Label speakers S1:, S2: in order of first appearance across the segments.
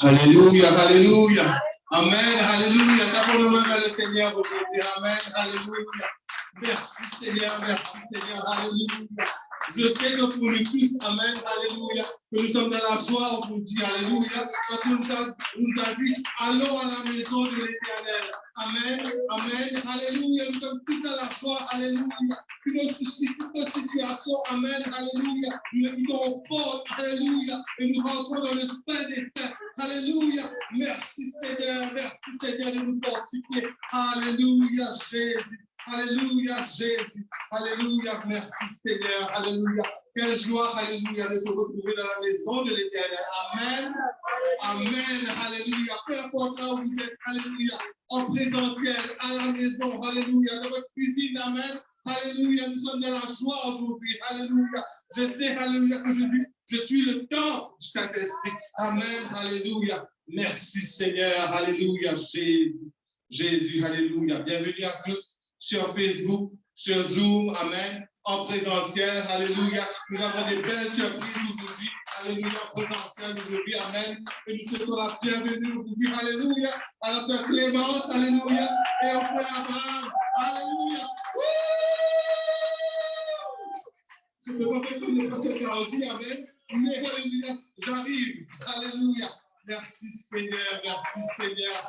S1: Alléluia, alléluia. Amen, alléluia. D'abord, nous mains le Seigneur aujourd'hui. Amen, alléluia. Merci Seigneur, alléluia. Je sais que pour nous tous, amen, alléluia, que nous sommes dans la joie aujourd'hui, alléluia, parce que nous avons dit, allons à la maison de l'Éternel. Amen, amen, alléluia, nous sommes tous dans la joie, alléluia. Puis nos soucis, toutes nos situations, amen, alléluia, nous les mettons aux portes, alléluia, et nous rentrons dans le Saint des Saints, alléluia. Merci Seigneur de nous fortifier, alléluia, Jésus. Alléluia, Jésus. Alléluia, merci Seigneur. Alléluia. Quelle joie, alléluia, de se retrouver dans la maison de l'Éternel. Amen. Amen. Alléluia. Peu importe là où vous êtes, alléluia. En présentiel, à la maison, alléluia. Dans votre cuisine, amen. Alléluia. Nous sommes dans la joie aujourd'hui. Alléluia. Je sais, alléluia, que je suis le temps du Saint-Esprit. Amen. Alléluia. Merci Seigneur. Alléluia. Jésus. Alléluia. Bienvenue à tous. Sur Facebook, sur Zoom, amen, en présentiel, alléluia. Nous avons des belles surprises aujourd'hui, alléluia, en présentiel aujourd'hui, amen. Et nous souhaitons la bienvenue aujourd'hui, alléluia, à la sœur Clémence, alléluia, et au frère Abraham, alléluia. Je ne peux pas faire comme le pasteur Carolji, amen, mais alléluia, j'arrive, alléluia. Merci Seigneur,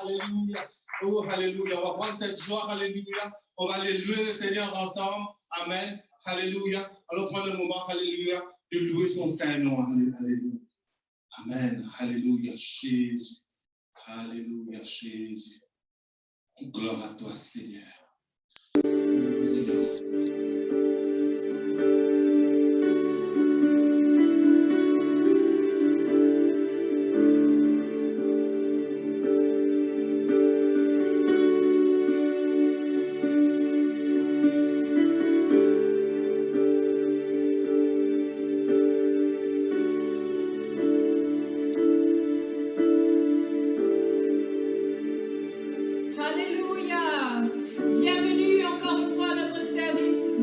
S1: alléluia. Oh, alléluia, on va prendre cette joie, alléluia. On va aller louer le Seigneur ensemble. Amen. Alléluia. Allons prendre le moment, alléluia, de louer son Saint-Nom. Alléluia. Amen. Alléluia, Jésus. Alléluia, Jésus. Gloire à toi, Seigneur.
S2: Alléluia. Bienvenue encore une fois à notre service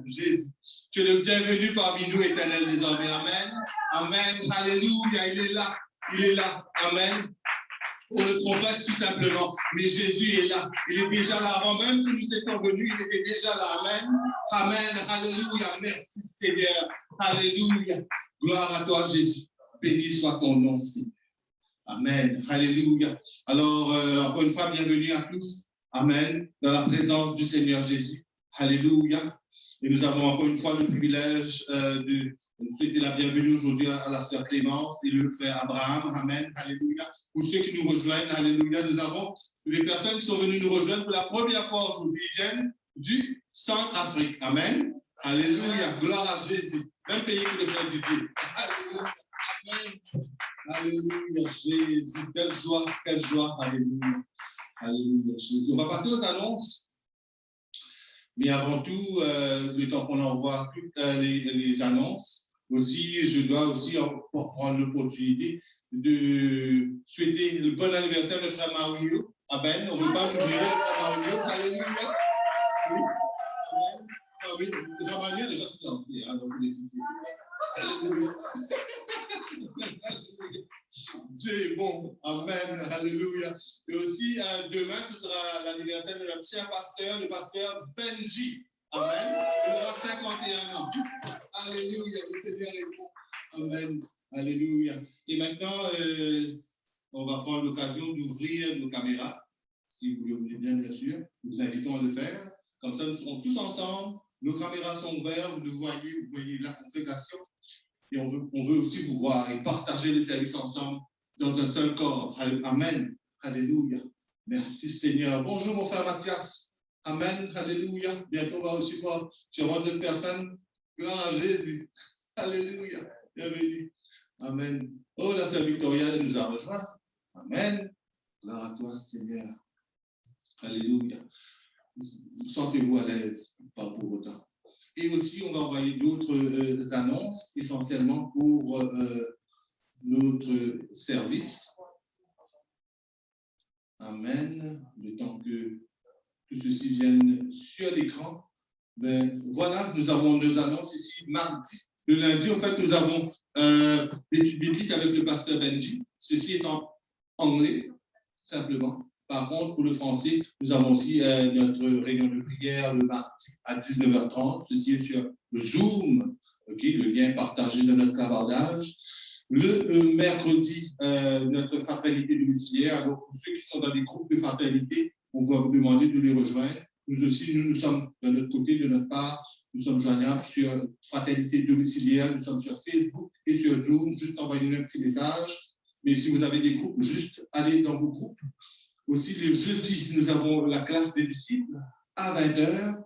S1: Jésus. Tu es le bienvenu parmi nous, éternel, désormais. Amen. Amen. Alléluia. Il est là. Il est là. Amen. On le confesse tout simplement. Mais Jésus est là. Il est déjà là. Avant même que nous étions venus, il était déjà là. Amen. Amen. Alléluia. Merci Seigneur. Alléluia. Gloire à toi, Jésus. Béni soit ton nom, Seigneur. Amen. Alléluia. Alors, encore une fois, bienvenue à tous. Amen. Dans la présence du Seigneur Jésus. Alléluia. Et nous avons encore une fois le privilège de souhaiter la bienvenue aujourd'hui à la sœur Clémence et le frère Abraham. Amen. Alléluia. Pour ceux qui nous rejoignent, alléluia, nous avons des personnes qui sont venues nous rejoindre pour la première fois aujourd'hui. Ils viennent du Centrafrique. Amen. Alléluia. Gloire à Jésus. Même pays que le frère Didier. Alléluia. Amen. Alléluia. Jésus. Quelle joie, quelle joie. Alléluia. Alléluia. Jésus. On va passer aux annonces. Mais avant tout, le temps qu'on envoie toutes les annonces, aussi, je dois aussi prendre l'opportunité de souhaiter le bon anniversaire de frère Mario. Amen. On ne veut pas l'oublier, frère Mario. Alléluia. Oui. Amen. Ah oui, frère Mario, déjà, c'est lancé. Alléluia. Dieu est bon. Amen. Alléluia. Et aussi, demain, ce sera l'anniversaire de notre cher pasteur, le pasteur Benji. Amen. Il aura 51 ans. Alléluia. Le Seigneur est bon. Amen. Alléluia. Et maintenant, on va prendre l'occasion d'ouvrir nos caméras. Si vous le voulez bien, bien sûr. Nous vous invitons à le faire. Comme ça, nous serons tous ensemble. Nos caméras sont ouvertes. Vous voyez la congrégation. Et on veut aussi vous voir et partager le service ensemble dans un seul corps. Amen. Alléluia. Merci Seigneur. Bonjour mon frère Mathias. Amen. Alléluia. Bientôt on va aussi voir sûrement d'autres personnes. Gloire à Jésus. Alléluia. Bienvenue. Amen. Oh, la sœur Victoria elle nous a rejoint. Amen. Gloire à toi Seigneur. Alléluia. Sentez-vous à l'aise, pas pour autant. Et aussi, on va envoyer d'autres annonces, essentiellement pour notre service. Amen. Le temps que tout ceci vienne sur l'écran. Ben, voilà, nous avons nos annonces ici mardi. Le lundi, en fait, nous avons l'étude biblique avec le pasteur Benji. Ceci est en anglais, simplement. Par contre, pour le français, nous avons aussi notre réunion de prière le mardi à 19h30. Ceci est sur le Zoom, okay, le lien partagé dans notre clavardage. Le mercredi, notre fraternité domiciliaire. Alors, pour ceux qui sont dans des groupes de fraternité, on va vous demander de les rejoindre. Nous aussi, nous sommes de notre côté, de notre part, nous sommes joignables sur fraternité domiciliaire. Nous sommes sur Facebook et sur Zoom. Juste envoyez-nous un petit message. Mais si vous avez des groupes, juste allez dans vos groupes. Aussi, le jeudi, nous avons la classe des disciples à 20h,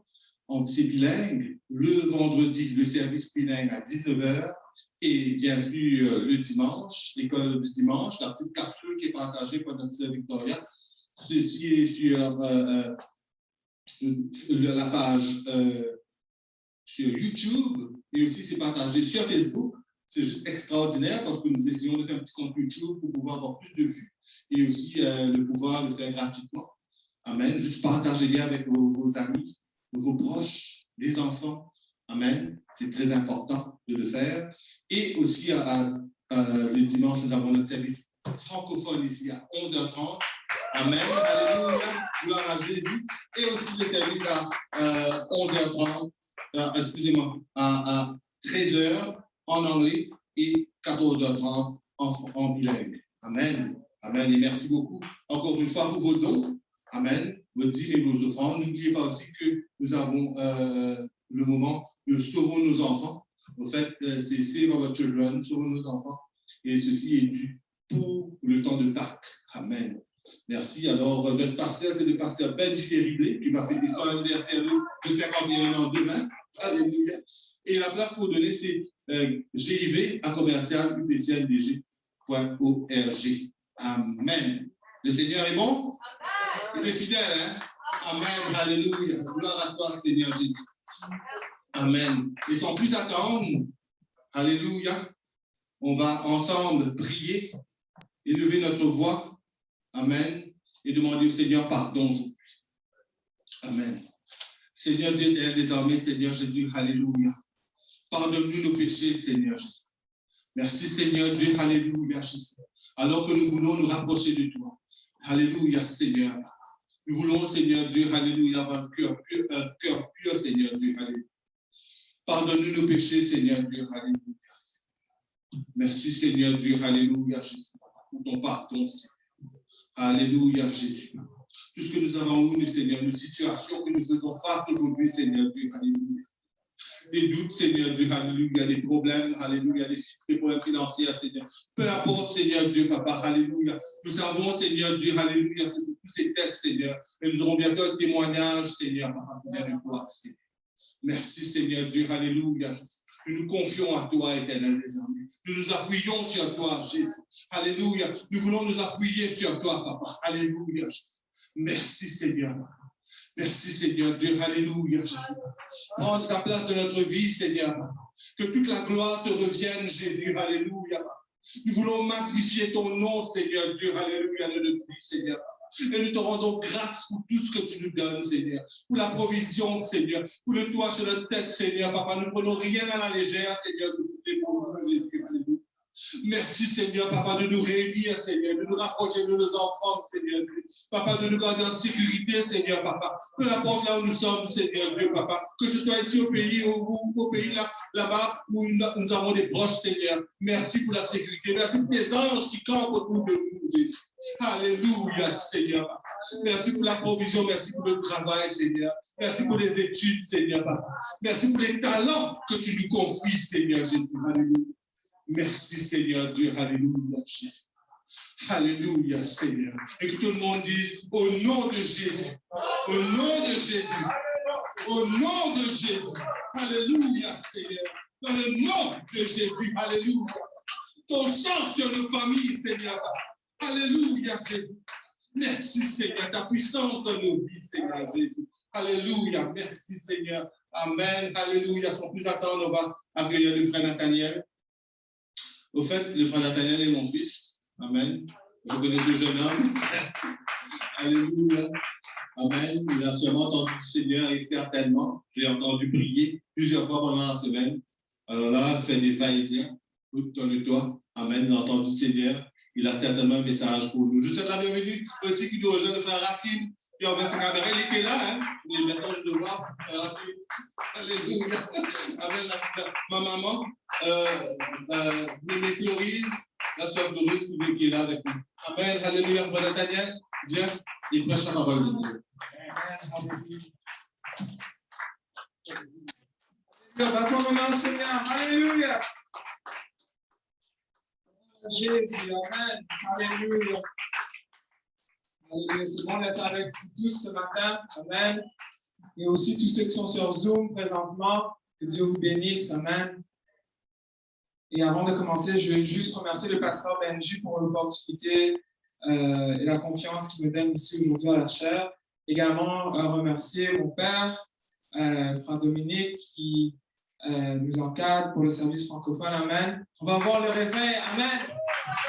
S1: c'est bilingue. Le vendredi, le service bilingue à 19h. Et bien sûr, le dimanche, l'école du dimanche, la petite capsule qui est partagée par notre sœur Victoria. Ceci est sur la page sur YouTube et aussi c'est partagé sur Facebook. C'est juste extraordinaire parce que nous essayons de faire un petit compte YouTube pour pouvoir avoir plus de vues et aussi de pouvoir le faire gratuitement. Amen. Juste partagez-les avec vos amis, vos proches, les enfants. Amen. C'est très important de le faire. Et aussi, le dimanche, nous avons notre service francophone ici à 11h30. Amen. Alléluia. Gloire à Jésus. Et aussi le service à 11h30, excusez-moi, à 13h en anglais et 14h30 en bilingue. Amen. Amen. Et merci beaucoup encore une fois pour vos dons. Amen. Vos dîmes et vos offrandes. N'oubliez pas aussi que nous avons le moment de sauvons nos enfants. En fait, c'est Save Our Children, sauvons nos enfants. Et ceci est dû pour le temps de Pâques. Amen. Merci. Alors, notre pasteur, c'est le pasteur Benji Terriblé, qui va fêter son anniversaire de 51 ans demain. Alléluia. Et la place pour donner, c'est GIV à commercial upcndg.org. Amen. Le Seigneur est bon? Il est fidèle, hein? Amen. Alléluia. Gloire à toi, Seigneur Jésus. Amen. Et sans plus attendre, alléluia, on va ensemble prier, élever notre voix. Amen. Et demander au Seigneur pardon. Amen. Seigneur Dieu éternel, désormais, Seigneur Jésus, alléluia. Pardonne-nous nos péchés, Seigneur Jésus. Merci, Seigneur Dieu, alléluia, Jésus. Alors que nous voulons nous rapprocher de toi. Alléluia, Seigneur. Nous voulons, Seigneur Dieu, alléluia, avoir un cœur pur, Seigneur Dieu, alléluia. Pardonne-nous nos péchés, Seigneur Dieu, alléluia. Merci, Seigneur Dieu, alléluia, Jésus, pour ton pardon, Seigneur. Alléluia, Jésus. Tout ce que nous avons eu, Seigneur, nos situations que nous faisons face aujourd'hui, Seigneur Dieu, alléluia. Des doutes, Seigneur Dieu, alléluia, des problèmes, alléluia, des problèmes financiers, Seigneur. Peu importe, Seigneur Dieu, Papa, alléluia. Nous savons, Seigneur Dieu, alléluia, c'est tous ces tests, Seigneur. Et nous aurons bientôt un témoignage, Seigneur, Papa, qui vient de toi, Seigneur. Merci, Seigneur Dieu, alléluia. Nous nous confions à toi, éternel désormais. Nous nous appuyons sur toi, Jésus. Alléluia. Nous voulons nous appuyer sur toi, Papa. Alléluia, Jésus. Merci, Seigneur. Merci, Seigneur Dieu. Alléluia, Jésus. Prends ta place de notre vie, Seigneur. Que toute la gloire te revienne, Jésus. Alléluia. Nous voulons magnifier ton nom, Seigneur Dieu. Alléluia, de notre vie, Seigneur. Et nous te rendons grâce pour tout ce que tu nous donnes, Seigneur. Pour la provision, Seigneur. Pour le toit sur notre tête, Seigneur. Papa, nous ne prenons rien à la légère, Seigneur, que tu fais pour nous, Jésus. Alléluia. Merci, Seigneur, Papa, de nous réunir, Seigneur, de nous rapprocher de nos enfants, Seigneur. Papa, de nous garder en sécurité, Seigneur, Papa. Peu importe là où nous sommes, Seigneur Dieu, Papa. Que ce soit ici au pays ou au pays là-bas où nous avons des proches, Seigneur. Merci pour la sécurité. Merci pour tes anges qui campent autour de nous, Jésus. Alléluia, Seigneur, Papa. Merci pour la provision, merci pour le travail, Seigneur. Merci pour les études, Seigneur, Papa. Merci pour les talents que tu nous confies, Seigneur Jésus. Alléluia. Merci, Seigneur Dieu. Alléluia, Jésus. Alléluia, Seigneur. Et que tout le monde dise au nom de Jésus. Au nom de Jésus. Au nom de Jésus. Alléluia, Seigneur. Dans le nom de Jésus. Alléluia. Ton sang sur nos familles, Seigneur. Alléluia, Jésus. Merci, Seigneur. Ta puissance dans nos vies, Seigneur Jésus. Alléluia. Merci, Seigneur. Amen. Alléluia. Sans plus attendre, on va accueillir le frère Nathaniel. Au fait, le frère Nathaniel est mon fils. Amen. Je connais ce jeune homme. Alléluia. Amen. Il a sûrement entendu le Seigneur et certainement, je l'ai entendu prier plusieurs fois pendant la semaine. Alors là, il fait des va-et-vient dans le toit. Amen. Il a entendu le Seigneur. Il a certainement un message pour nous. Je souhaite la bienvenue aussi qui nous rejoint le frère Rakim, qui a ouvert sa caméra. Il était là, hein. Il est maintenant de voir. Alléluia. Amen. Ma maman, Mémé Florise, la soeur Florise qui est là avec nous. Amen. Alléluia. Frère Nathaniel, viens, il prêche la parole de Dieu.
S2: Amen. Seigneur. Alléluia. Jésus, amen. Alléluia. Alléluia. C'est bon d'être avec vous tous ce matin. Amen. Et aussi tous ceux qui sont sur Zoom présentement. Que Dieu vous bénisse. Amen. Et avant de commencer, je veux juste remercier le pasteur Benji pour l'opportunité et la confiance qu'il me donne ici aujourd'hui à la chaire. Également, remercier mon père, frère Dominique, qui nous encadre pour le service francophone. Amen. On va voir le réveil. Amen.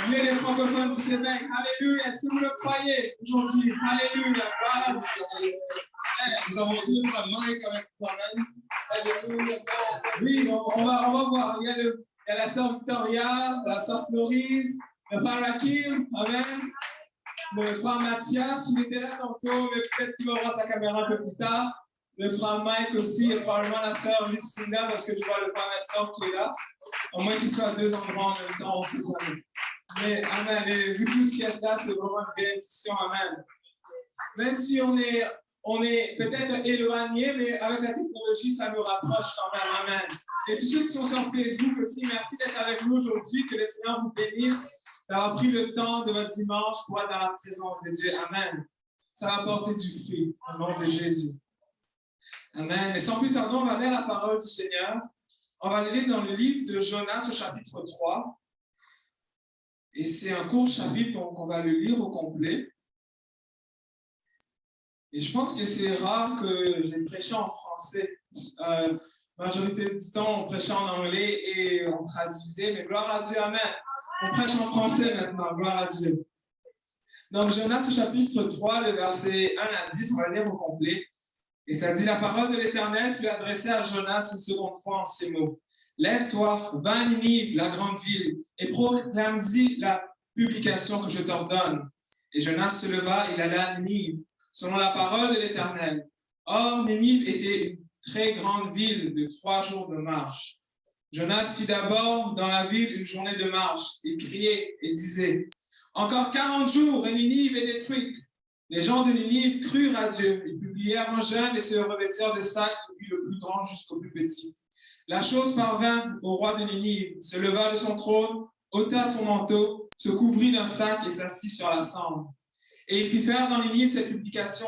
S2: Lui les francophones du Québec. Alléluia. Est-ce que vous le croyez aujourd'hui? Alléluia. Voilà.
S1: Nous avons aussi le frère Mike avec toi-même. Alléluia.
S2: Oui, on va voir. Il y a la sœur Victoria, la sœur Florise, le frère Rakim. Amen. Le frère Mathias, il était là tantôt, mais peut-être qu'il va voir sa caméra un peu plus tard. Le frère Mike aussi, et probablement la sœur Lucinda, parce que tu vois le frère Nestor qui est là. Au moins qu'il soit à deux endroits en même temps, on ne sait jamais. Mais Amen. Et vu tout ce qui est là, c'est vraiment une bénédiction. Amen. Même si on est peut-être éloigné, mais avec la technologie, ça nous rapproche quand même. Amen. Et tous ceux qui sont sur Facebook aussi, merci d'être avec nous aujourd'hui. Que le Seigneur vous bénisse, d'avoir pris le temps de votre dimanche pour être dans la présence de Dieu. Amen. Ça va porter du fruit au nom de Jésus. Amen. Et sans plus tarder, on va lire la parole du Seigneur. On va lire dans le livre de Jonas au chapitre 3. Et c'est un court chapitre, donc on va le lire au complet. Et je pense que c'est rare que j'ai prêché en français. Majorité du temps, on prêchait en anglais et on traduisait. Mais gloire à Dieu, amen. On prêche en français maintenant, gloire à Dieu. Donc, Jonas au chapitre 3, le verset 1 à 10, on va lire au complet. Et ça dit, la parole de l'Éternel fut adressée à Jonas une seconde fois en ces mots. Lève-toi, va à Ninive, la grande ville, et proclame-y la publication que je t'ordonne. Et Jonas se leva et il alla à Ninive, selon la parole de l'Éternel. Or, Ninive était une très grande ville de 3 jours de marche. Jonas fit d'abord dans la ville une journée de marche. Il criait et disait, « Encore 40 jours et Ninive est détruite. » Les gens de Ninive crurent à Dieu. Ils publièrent un jeûne et se revêtirent de sacs, depuis le plus grand jusqu'au plus petit. La chose parvint au roi de Ninive, se leva de son trône, ôta son manteau, se couvrit d'un sac et s'assit sur la cendre. Et il fit faire dans Ninive cette publication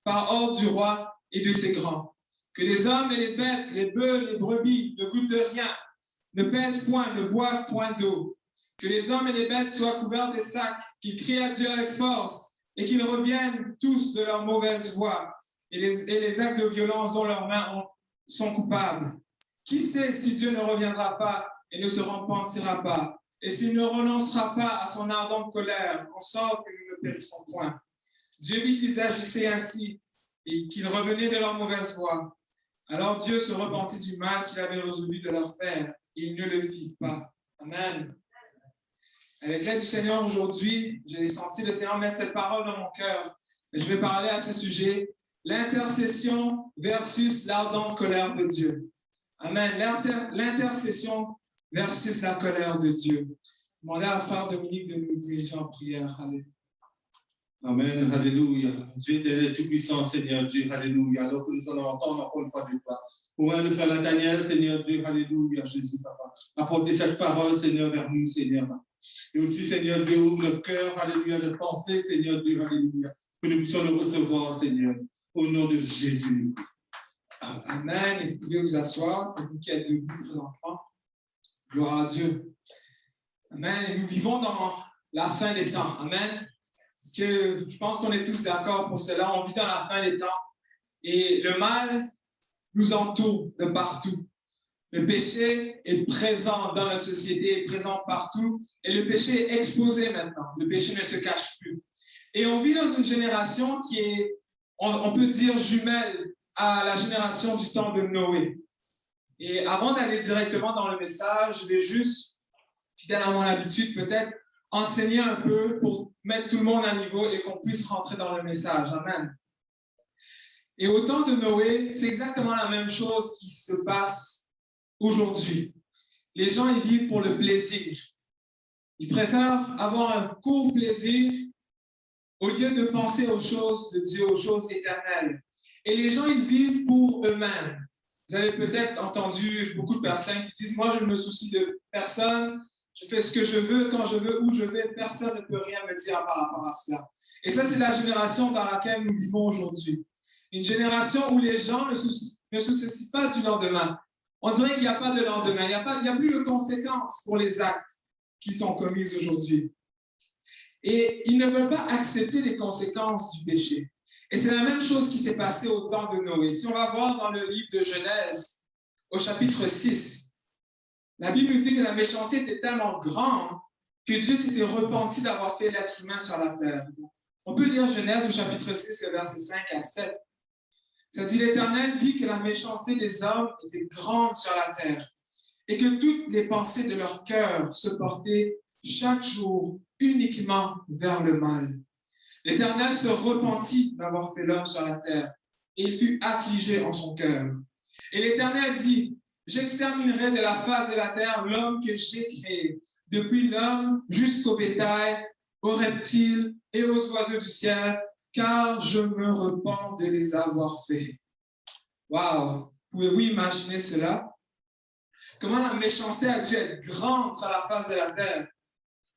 S2: par ordre du roi et de ses grands. Que les hommes et les bêtes, les bœufs, les brebis ne goûtent de rien, ne pèsent point, ne boivent point d'eau. Que les hommes et les bêtes soient couverts des sacs, qu'ils crient à Dieu avec force, et qu'ils reviennent tous de leur mauvaise voie et les actes de violence dont leurs mains sont coupables. Qui sait si Dieu ne reviendra pas et ne se repentira pas, et s'il ne renoncera pas à son ardente colère, en sorte que nous ne périssons point. Dieu vit qu'ils agissaient ainsi et qu'ils revenaient de leur mauvaise voie. Alors Dieu se repentit du mal qu'il avait résolu de leur faire, et il ne le fit pas. Amen. Avec l'aide du Seigneur aujourd'hui, j'ai senti le Seigneur mettre cette parole dans mon cœur. Et je vais parler à ce sujet, l'intercession versus l'ardente colère de Dieu. Amen. L'intercession versus la colère de Dieu. Demandez à frère Dominique de nous diriger en prière. Alléluia.
S1: Amen, alléluia. Dieu est tout-puissant, Seigneur Dieu, alléluia. Alors que nous allons entendre encore une fois de toi. Pour le frère Nathaniel, Seigneur Dieu, alléluia, Jésus, Papa. Apportez cette parole, Seigneur, vers nous, Seigneur. Et aussi, Seigneur Dieu, ouvre le cœur, alléluia, de penser, Seigneur Dieu, alléluia, que nous puissions le recevoir, Seigneur, au nom de Jésus.
S2: Amen. Et vous pouvez vous asseoir, vous qui êtes debout présentement. Gloire à Dieu. Amen. Et nous vivons dans la fin des temps. Amen. Parce que je pense qu'on est tous d'accord pour cela. On vit dans la fin des temps. Et le mal nous entoure de partout. Le péché est présent dans notre société, est présent partout. Et le péché est exposé maintenant. Le péché ne se cache plus. Et on vit dans une génération qui est, on peut dire, jumelle à la génération du temps de Noé. Et avant d'aller directement dans le message, je vais juste, fidèle à mon habitude, peut-être enseigner un peu pour mettre tout le monde à niveau et qu'on puisse rentrer dans le message. Amen. Et au temps de Noé, c'est exactement la même chose qui se passe aujourd'hui. Les gens, ils vivent pour le plaisir. Ils préfèrent avoir un court plaisir au lieu de penser aux choses de Dieu, aux choses éternelles. Et les gens, ils vivent pour eux-mêmes. Vous avez peut-être entendu beaucoup de personnes qui disent « Moi, je ne me soucie de personne, je fais ce que je veux, quand je veux, où je vais, personne ne peut rien me dire par rapport à cela. » Et ça, c'est la génération dans laquelle nous vivons aujourd'hui. Une génération où les gens ne se soucient pas du lendemain. On dirait qu'il n'y a pas de lendemain, il n'y a plus de conséquences pour les actes qui sont commis aujourd'hui. Et ils ne veulent pas accepter les conséquences du péché. Et c'est la même chose qui s'est passée au temps de Noé. Si on va voir dans le livre de Genèse, au chapitre 6, la Bible nous dit que la méchanceté était tellement grande que Dieu s'était repenti d'avoir fait l'être humain sur la terre. On peut lire Genèse au chapitre 6, le verset 5 à 7. Ça dit, l'Éternel vit que la méchanceté des hommes était grande sur la terre et que toutes les pensées de leur cœur se portaient chaque jour uniquement vers le mal. L'Éternel se repentit d'avoir fait l'homme sur la terre et il fut affligé en son cœur. Et l'Éternel dit, j'exterminerai de la face de la terre l'homme que j'ai créé, depuis l'homme jusqu'au bétail, aux reptiles et aux oiseaux du ciel, car je me repens de les avoir faits. Wow! Pouvez-vous imaginer cela? Comment la méchanceté a dû être grande sur la face de la terre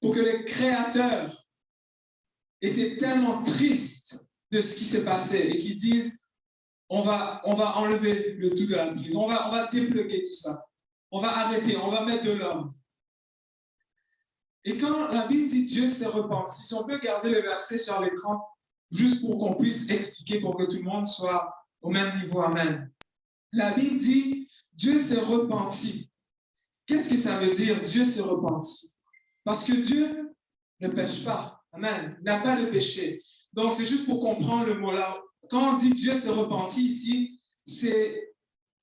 S2: pour que le Créateur était tellement triste de ce qui s'est passé et qu'ils disent on va enlever le tout de la prise, on va dépluguer tout ça, on va arrêter, on va mettre de l'ordre. Et quand la Bible dit Dieu s'est repenti, si on peut garder le verset sur l'écran, juste pour qu'on puisse expliquer, pour que tout le monde soit au même niveau. Amen. La Bible dit, Dieu s'est repenti. Qu'est-ce que ça veut dire, Dieu s'est repenti? Parce que Dieu ne pêche pas. Amen. Il n'a pas de péché. Donc, c'est juste pour comprendre le mot-là quand on dit Dieu s'est repenti ici, c'est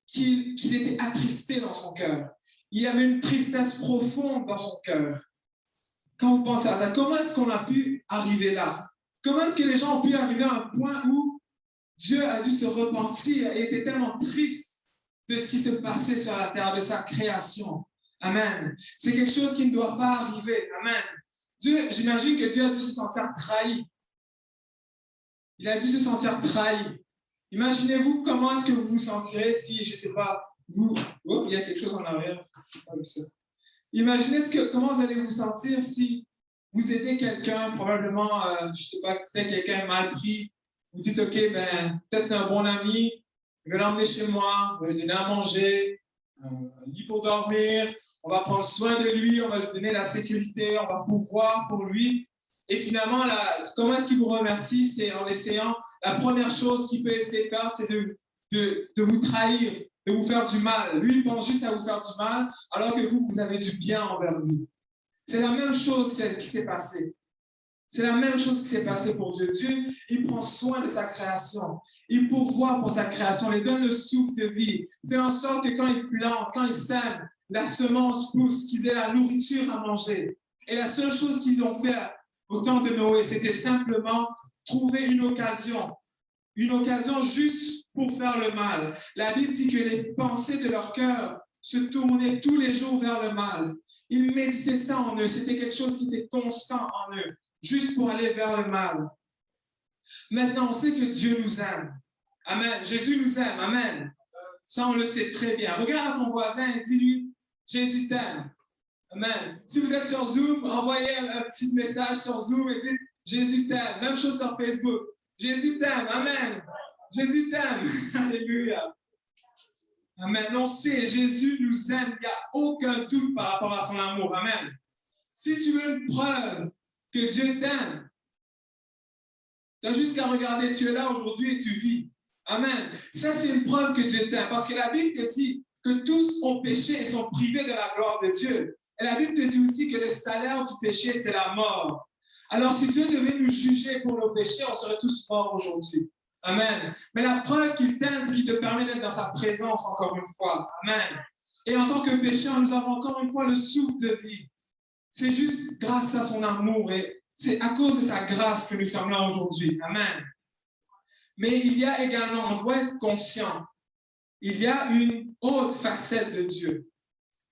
S2: qu'il était attristé dans son cœur. Il y avait une tristesse profonde dans son cœur. Quand vous pensez à ça, comment est-ce qu'on a pu arriver là? Comment est-ce que les gens ont pu arriver à un point où Dieu a dû se repentir et était tellement triste de ce qui se passait sur la terre, de sa création? Amen. C'est quelque chose qui ne doit pas arriver. Amen. J'imagine que Dieu a dû se sentir trahi. Il a dû se sentir trahi. Imaginez-vous comment est-ce que vous vous sentirez si, je ne sais pas, vous... Oh, il y a quelque chose en arrière. Je n'ai pas vu ça. Imaginez comment vous allez vous sentir si vous aidez quelqu'un, probablement, je ne sais pas, peut-être quelqu'un mal pris. Vous dites, OK, ben, peut-être c'est un bon ami, je vais l'emmener chez moi, je vais lui donner à manger, un lit pour dormir, on va prendre soin de lui, on va lui donner la sécurité, on va pouvoir pour lui. Et finalement, comment est-ce qu'il vous remercie? C'est en essayant, la première chose qu'il peut essayer de faire, c'est de vous trahir, de vous faire du mal. Lui, il pense juste à vous faire du mal, alors que vous avez du bien envers lui. C'est la même chose qui s'est passée. C'est la même chose qui s'est passée pour Dieu. Dieu, il prend soin de sa création. Il pourvoit pour sa création. Il donne le souffle de vie. Il fait en sorte que quand il plante, quand il sème, la semence pousse, qu'ils aient la nourriture à manger. Et la seule chose qu'ils ont fait au temps de Noé, c'était simplement trouver une occasion juste pour faire le mal. La Bible dit que les pensées de leur cœur se tournaient tous les jours vers le mal. Ils méditaient ça en eux. C'était quelque chose qui était constant en eux, juste pour aller vers le mal. Maintenant, on sait que Dieu nous aime. Amen. Jésus nous aime. Amen. Ça, on le sait très bien. Regarde à ton voisin et dis-lui, Jésus t'aime. Amen. Si vous êtes sur Zoom, envoyez un petit message sur Zoom et dites, Jésus t'aime. Même chose sur Facebook. Jésus t'aime. Amen. Jésus t'aime. Alléluia. Amen. On sait, Jésus nous aime. Il n'y a aucun doute par rapport à son amour. Amen. Si tu veux une preuve que Dieu t'aime, tu as juste qu'à regarder, tu es là aujourd'hui et tu vis. Amen. Ça, c'est une preuve que Dieu t'aime. Parce que la Bible te dit que tous ont péché et sont privés de la gloire de Dieu. Et la Bible te dit aussi que le salaire du péché, c'est la mort. Alors, si Dieu devait nous juger pour nos péchés, on serait tous morts aujourd'hui. Amen. Mais la preuve qu'il t'aime, c'est qu'il te permet d'être dans sa présence encore une fois. Amen. Et en tant que pécheur, nous avons encore une fois le souffle de vie. C'est juste grâce à son amour et c'est à cause de sa grâce que nous sommes là aujourd'hui. Amen. Mais il y a également, on doit être conscient, il y a une autre facette de Dieu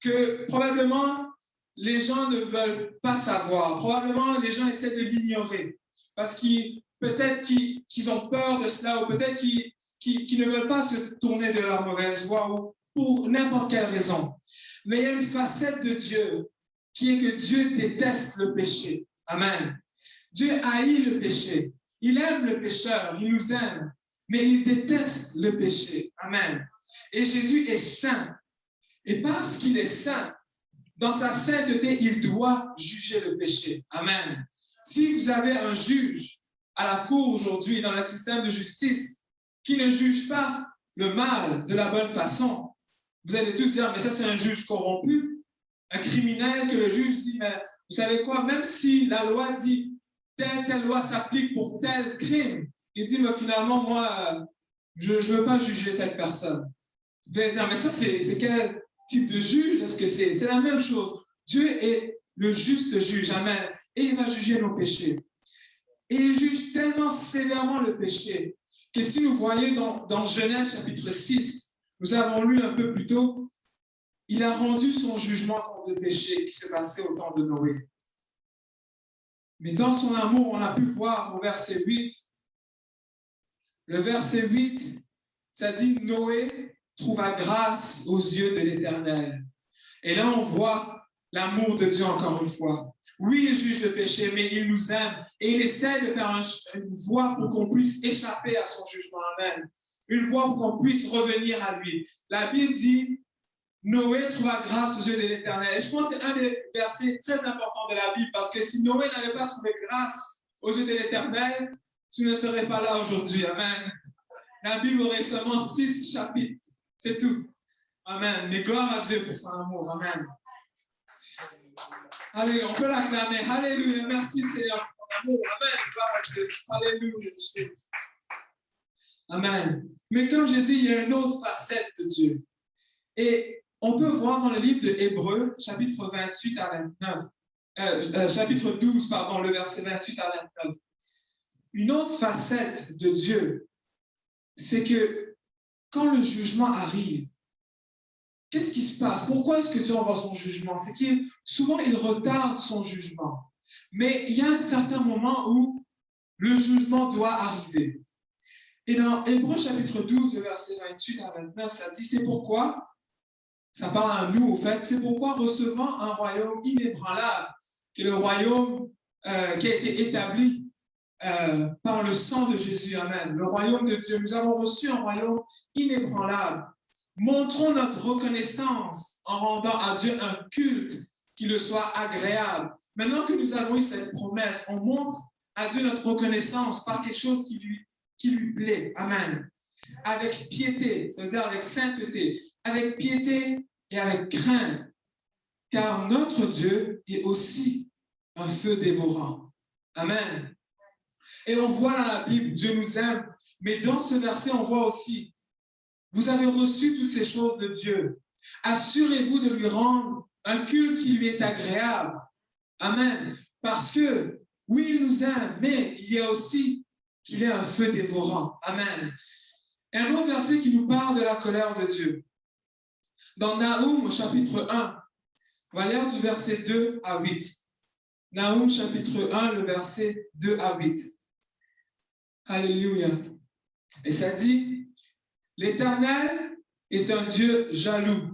S2: que probablement les gens ne veulent pas savoir. Probablement les gens essaient de l'ignorer parce qu'ils peut-être qu'ils ont peur de cela ou peut-être qu'ils ne veulent pas se tourner de leur mauvaise voie ou pour n'importe quelle raison. Mais il y a une facette de Dieu qui est que Dieu déteste le péché. Amen. Dieu haït le péché. Il aime le pécheur, il nous aime, mais il déteste le péché. Amen. Et Jésus est saint. Et parce qu'il est saint, dans sa sainteté, il doit juger le péché. Amen. Si vous avez un juge à la cour aujourd'hui, dans le système de justice, qui ne juge pas le mal de la bonne façon, vous allez tous dire, mais ça c'est un juge corrompu, un criminel que le juge dit, mais vous savez quoi, même si la loi dit, telle loi s'applique pour tel crime, il dit, mais finalement, moi, je ne veux pas juger cette personne. Vous allez dire, mais ça c'est quel type de juge est-ce que c'est? C'est la même chose. Dieu est le juste juge, amen, et il va juger nos péchés. Et il juge tellement sévèrement le péché que si nous voyons dans Genèse chapitre 6, nous avons lu un peu plus tôt, il a rendu son jugement contre le péché qui se passait au temps de Noé. Mais dans son amour, on a pu voir au verset 8, le verset 8, ça dit Noé trouva grâce aux yeux de l'Éternel. Et là, on voit l'amour de Dieu encore une fois. Oui, il juge le péché, mais il nous aime et il essaie de faire une voie pour qu'on puisse échapper à son jugement. Amen. Une voie pour qu'on puisse revenir à lui. La Bible dit, Noé trouva grâce aux yeux de l'Éternel. Et je pense que c'est un des versets très importants de la Bible parce que si Noé n'avait pas trouvé grâce aux yeux de l'Éternel, tu ne serais pas là aujourd'hui. Amen. La Bible aurait seulement 6 chapitres. C'est tout. Amen. Mais gloire à Dieu pour son amour. Amen. Alléluia. On peut l'acclamer. Alléluia. Merci Seigneur pour ton amour. Amen. Gloire à Dieu. Alléluia. Amen. Mais comme j'ai dit, il y a une autre facette de Dieu. Et on peut voir dans le livre de Hébreux, chapitre 28 à 29, chapitre 12, pardon, le verset 28 à 29. Une autre facette de Dieu, c'est que quand le jugement arrive, qu'est-ce qui se passe? Pourquoi est-ce que Dieu envoie son jugement? C'est qu'il souvent il retarde son jugement. Mais il y a un certain moment où le jugement doit arriver. Et dans Hébreux chapitre 12, le verset 28 à 29, ça dit, c'est pourquoi, ça parle à nous au fait, c'est pourquoi recevant un royaume inébranlable, qui est le royaume qui a été établi par le sang de Jésus, amen, le royaume de Dieu. Nous avons reçu un royaume inébranlable. Montrons notre reconnaissance en rendant à Dieu un culte qui le soit agréable. Maintenant que nous avons eu cette promesse, on montre à Dieu notre reconnaissance par quelque chose qui lui plaît. Amen. Avec piété, c'est-à-dire avec sainteté, avec piété et avec crainte, car notre Dieu est aussi un feu dévorant. Amen. Et on voit dans la Bible, Dieu nous aime, mais dans ce verset, on voit aussi, vous avez reçu toutes ces choses de Dieu. Assurez-vous de lui rendre un culte qui lui est agréable. Amen. Parce que, oui, il nous aime, mais il y a aussi qu'il est un feu dévorant. Amen. Et un autre verset qui nous parle de la colère de Dieu. Dans Nahum, au chapitre 1, on va lire du verset 2 à 8. Nahum, chapitre 1, le verset 2 à 8. Alléluia. Et ça dit, l'Éternel est un Dieu jaloux.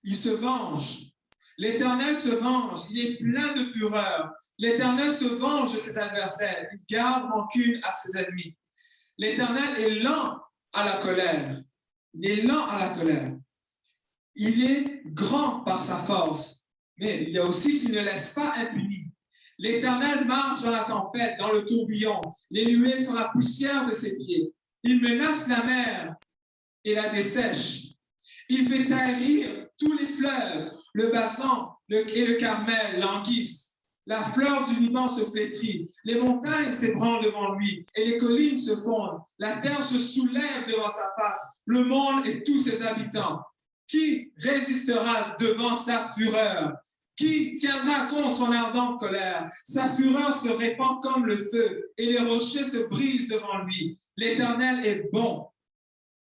S2: Il se venge. L'Éternel se venge. Il est plein de fureur. L'Éternel se venge de ses adversaires. Il garde rancune à ses ennemis. L'Éternel est lent à la colère. Il est lent à la colère. Il est grand par sa force. Mais il y a aussi qu'il ne laisse pas impuni. L'Éternel marche dans la tempête, dans le tourbillon. Les nuées sont la poussière de ses pieds. Il menace la mer et la dessèche. Il fait tarir tous les fleuves, le bassin et le Carmel languissent. La fleur du Liban se flétrit, les montagnes s'ébranlent devant lui et les collines se fondent. La terre se soulève devant sa face, le monde et tous ses habitants. Qui résistera devant sa fureur? Qui tiendra compte son ardente colère? Sa fureur se répand comme le feu et les rochers se brisent devant lui. L'Éternel est bon.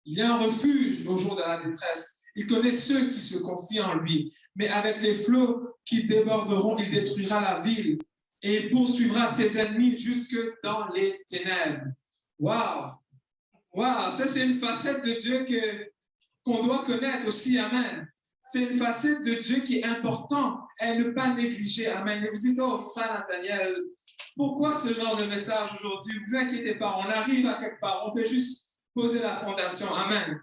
S2: Il y a un refuge au jour de la détresse. Il connaît ceux qui se confient en lui. Mais avec les flots qui déborderont, il détruira la ville et il poursuivra ses ennemis jusque dans les ténèbres. Waouh! Waouh! Ça, c'est une facette de Dieu qu'on doit connaître aussi. Amen. C'est une facette de Dieu qui est importante à ne pas négliger. Amen. Et vous dites, oh, frère Nathaniel, pourquoi ce genre de message aujourd'hui? Ne vous inquiétez pas, on arrive à quelque part. On fait juste poser la fondation. Amen.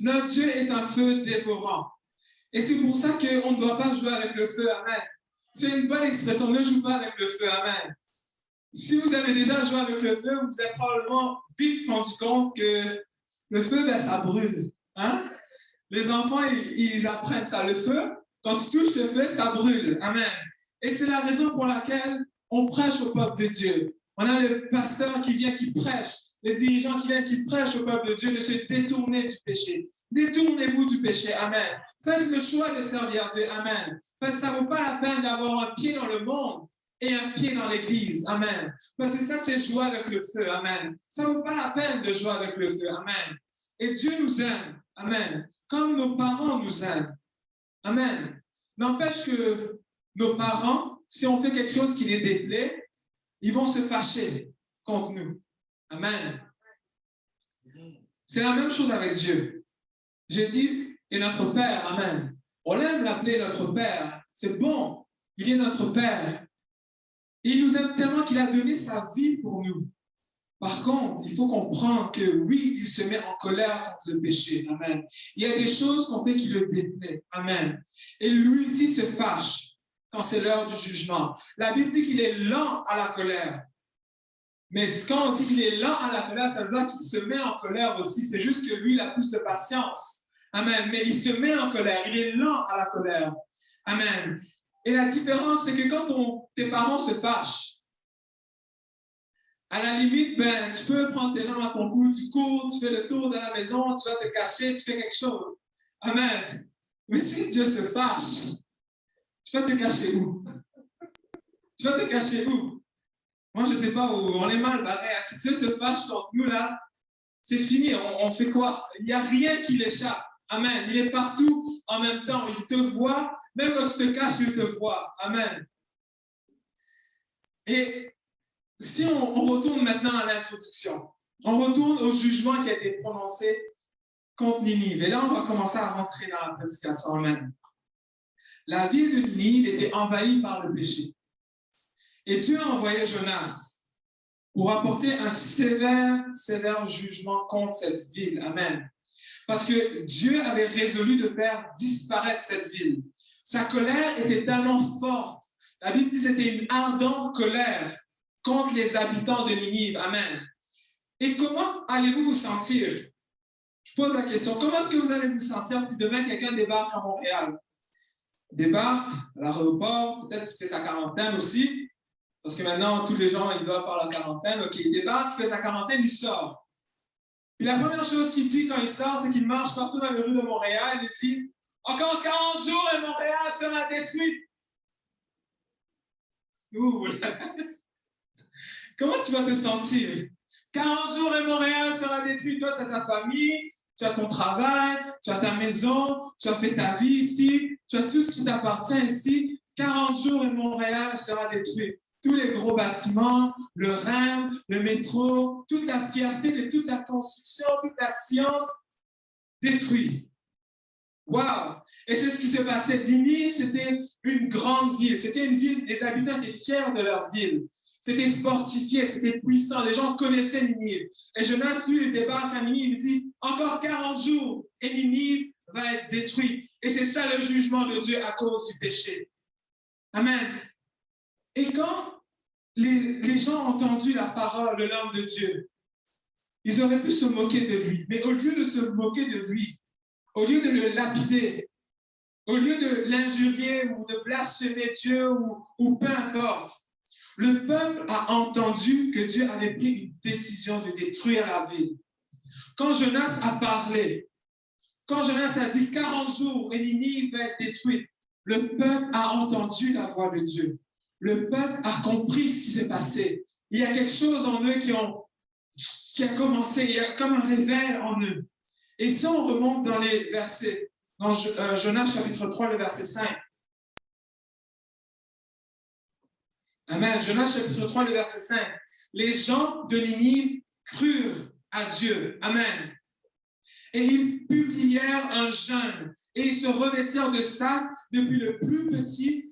S2: Notre Dieu est un feu dévorant. Et c'est pour ça qu'on ne doit pas jouer avec le feu. Amen. C'est une bonne expression, ne joue pas avec le feu. Amen. Si vous avez déjà joué avec le feu, vous avez probablement vite rendu compte que le feu, ben, ça brûle. Hein? Les enfants, ils apprennent ça. Le feu, quand tu touches le feu, ça brûle. Amen. Et c'est la raison pour laquelle on prêche au peuple de Dieu. On a le pasteur qui vient, qui prêche. Les dirigeants qui viennent, qui prêchent au peuple de Dieu de se détourner du péché. Détournez-vous du péché. Amen. Faites le choix de servir Dieu. Amen. Parce que ça ne vaut pas la peine d'avoir un pied dans le monde et un pied dans l'église. Amen. Parce que ça, c'est jouer avec le feu. Amen. Ça ne vaut pas la peine de jouer avec le feu. Amen. Et Dieu nous aime. Amen. Comme nos parents nous aiment. Amen. N'empêche que nos parents, si on fait quelque chose qui les déplaît, ils vont se fâcher contre nous. Amen. C'est la même chose avec Dieu. Jésus est notre Père. Amen. On aime l'appeler notre Père. C'est bon. Il est notre Père. Et il nous aime tellement qu'il a donné sa vie pour nous. Par contre, il faut comprendre que oui, il se met en colère contre le péché. Amen. Il y a des choses qu'on fait qui le déplaît. Amen. Et lui aussi se fâche quand c'est l'heure du jugement. La Bible dit qu'il est lent à la colère. Mais quand on dit qu'il est lent à la colère, ça veut dire qu'il se met en colère aussi. C'est juste que lui, il a plus de patience. Amen. Mais il se met en colère. Il est lent à la colère. Amen. Et la différence, c'est que quand tes parents se fâchent, À la limite, ben, tu peux prendre tes jambes à ton cou, tu cours, tu fais le tour de la maison, tu vas te cacher, tu fais quelque chose. Amen. Mais si Dieu se fâche, tu vas te cacher où? Tu vas te cacher où? Moi, je ne sais pas où. On est mal barré. Si Dieu se fâche contre nous, là, c'est fini. On fait quoi? Il n'y a rien qui l'échappe. Amen. Il est partout en même temps. Il te voit. Même quand tu te caches, il te voit. Amen. Et si on retourne maintenant à l'introduction, on retourne au jugement qui a été prononcé contre Ninive. Et là, on va commencer à rentrer dans la prédication. Amen. La ville de Ninive était envahie par le péché. Et Dieu a envoyé Jonas pour apporter un sévère jugement contre cette ville. Amen. Parce que Dieu avait résolu de faire disparaître cette ville. Sa colère était tellement forte. La Bible dit que c'était une ardente colère contre les habitants de Ninive. Amen. Et comment allez-vous vous sentir? Je pose la question. Comment est-ce que vous allez vous sentir si demain quelqu'un débarque à Montréal? Débarque à l'aéroport, peut-être qu'il fait sa quarantaine aussi. Parce que maintenant, tous les gens, ils doivent faire la quarantaine. OK, il débarque, il fait sa quarantaine, il sort. Puis la première chose qu'il dit quand il sort, c'est qu'il marche partout dans les rues de Montréal. Il dit « Encore 40 jours et Montréal sera détruit. » Comment tu vas te sentir? 40 jours et Montréal sera détruit. Toi, tu as ta famille, tu as ton travail, tu as ta maison, tu as fait ta vie ici, tu as tout ce qui t'appartient ici. 40 jours et Montréal sera détruit. Tous les gros bâtiments, le REM, le métro, toute la fierté de toute la construction, toute la science, détruit. Wow! Et c'est ce qui se passait. Ninive, c'était une grande ville. C'était une ville, les habitants étaient fiers de leur ville. C'était fortifié, c'était puissant. Les gens connaissaient Ninive. Et Jonas, lui, il débarque à Ninive, il dit, encore 40 jours et Ninive va être détruite. Et c'est ça le jugement de Dieu à cause du péché. Amen. Et quand les gens ont entendu la parole de l'homme de Dieu, ils auraient pu se moquer de lui. Mais au lieu de se moquer de lui, au lieu de le lapider, au lieu de l'injurier ou de blasphémer Dieu ou peu importe, le peuple a entendu que Dieu avait pris une décision de détruire la ville. Quand Jonas a parlé, quand Jonas a dit 40 jours et Ninive va être détruite, le peuple a entendu la voix de Dieu. Le peuple a compris ce qui s'est passé. Il y a quelque chose en eux qui a commencé, il y a comme un réveil en eux. Et si on remonte dans les versets, dans Jonas chapitre 3, le verset 5. Amen. Jonas chapitre 3, le verset 5. Les gens de Ninive crurent à Dieu. Amen. Et ils publièrent un jeûne. Et ils se revêtirent de sacs depuis le plus petit,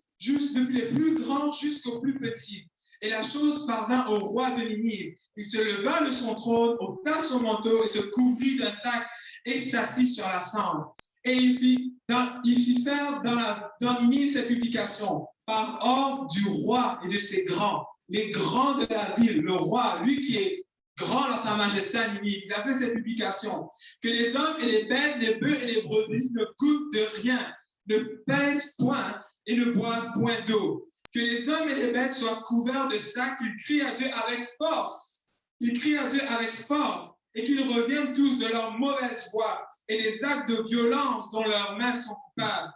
S2: depuis les plus grands jusqu'au plus petit. Et la chose parvint au roi de Ninive. Il se leva de son trône, ôta son manteau et se couvrit d'un sac et s'assit sur la cendre. Et il fit faire dans Ninive cette publication par ordre du roi et de ses grands, les grands de la ville, le roi, lui qui est grand dans sa majesté à Ninive. Il a fait cette publication que les hommes et les bêtes, les bœufs et les brebis ne goûtent de rien, ne pèsent point et ne boivent point d'eau. Que les hommes et les bêtes soient couverts de sacs, qu'ils crient à Dieu avec force. Ils crient à Dieu avec force et qu'ils reviennent tous de leur mauvaise voie et des actes de violence dont leurs mains sont coupables.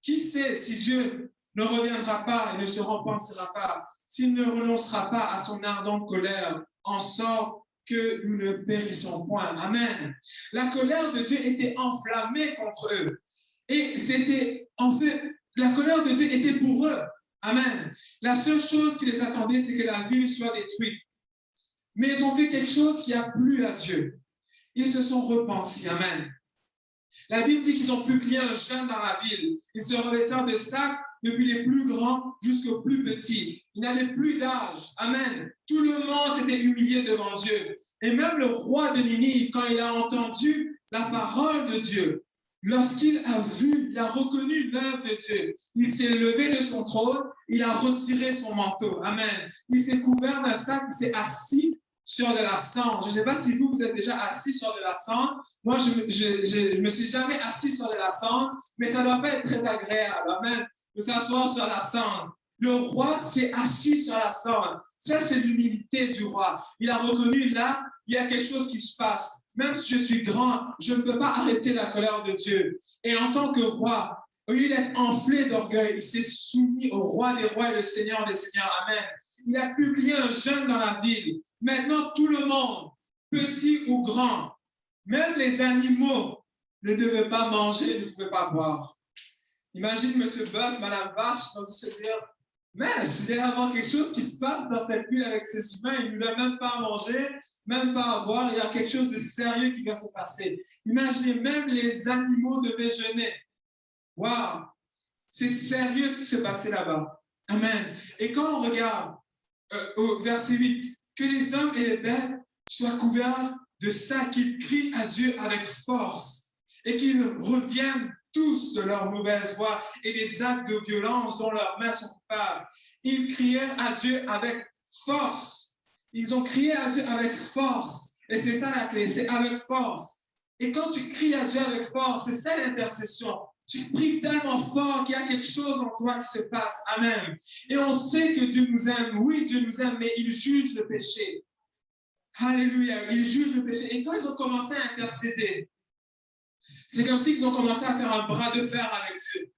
S2: Qui sait si Dieu ne reviendra pas et ne se repentira pas, s'il ne renoncera pas à son ardente colère, en sorte que nous ne périssons point. Amen. La colère de Dieu était enflammée contre eux. Et c'était, en fait, la colère de Dieu était pour eux. Amen. La seule chose qui les attendait, c'est que la ville soit détruite. Mais ils ont fait quelque chose qui a plu à Dieu. Ils se sont repentis. Amen. La Bible dit qu'ils ont publié un jeûne dans la ville. Ils se revêtirent de sacs depuis les plus grands jusqu'aux plus petits. Ils n'avaient plus d'âge. Amen. Tout le monde s'était humilié devant Dieu. Et même le roi de Ninive, quand il a entendu la parole de Dieu, lorsqu'il a vu, il a reconnu l'œuvre de Dieu, il s'est levé de son trône, il a retiré son manteau. Amen. Il s'est couvert d'un sac, il s'est assis sur de la cendre. Je ne sais pas si vous êtes déjà assis sur de la cendre. Moi, je me suis jamais assis sur de la cendre, mais ça ne doit pas être très agréable. Amen. De s'asseoir sur la cendre. Le roi s'est assis sur la cendre. Ça, c'est l'humilité du roi. Il a reconnu là, il y a quelque chose qui se passe. Même si je suis grand, je ne peux pas arrêter la colère de Dieu. Et en tant que roi, au lieu d'être enflé d'orgueil, il s'est soumis au roi des rois et le Seigneur des seigneurs. Amen. Il a publié un jeûne dans la ville. Maintenant, tout le monde, petit ou grand, même les animaux ne devaient pas manger, ne pouvaient pas boire. Imagine M. Bœuf, Mme Vache, ils ont dû se dire, mais il doit y avoir quelque chose qui se passe dans cette ville avec ces humains, ils ne nous donnent même pas à manger, même pas à boire, il y a quelque chose de sérieux qui va se passer. Imaginez, même les animaux devaient jeûner. Waouh! C'est sérieux ce qui se passait là-bas. Amen. Et quand on regarde au verset 8, que les hommes et les bêtes soient couverts de ça, qu'ils crient à Dieu avec force et qu'ils reviennent tous de leur mauvaise voie et des actes de violence dont leurs mains sont coupables. Ils crièrent à Dieu avec force. Ils ont crié à Dieu avec force. Et c'est ça la clé, c'est avec force. Et quand tu cries à Dieu avec force, c'est ça l'intercession. Tu pries tellement fort qu'il y a quelque chose en toi qui se passe. Amen. Et on sait que Dieu nous aime. Oui, Dieu nous aime, mais il juge le péché. Alléluia. Il juge le péché. Et quand ils ont commencé à intercéder, c'est comme s'ils ont commencé à faire un bras de fer avec Dieu.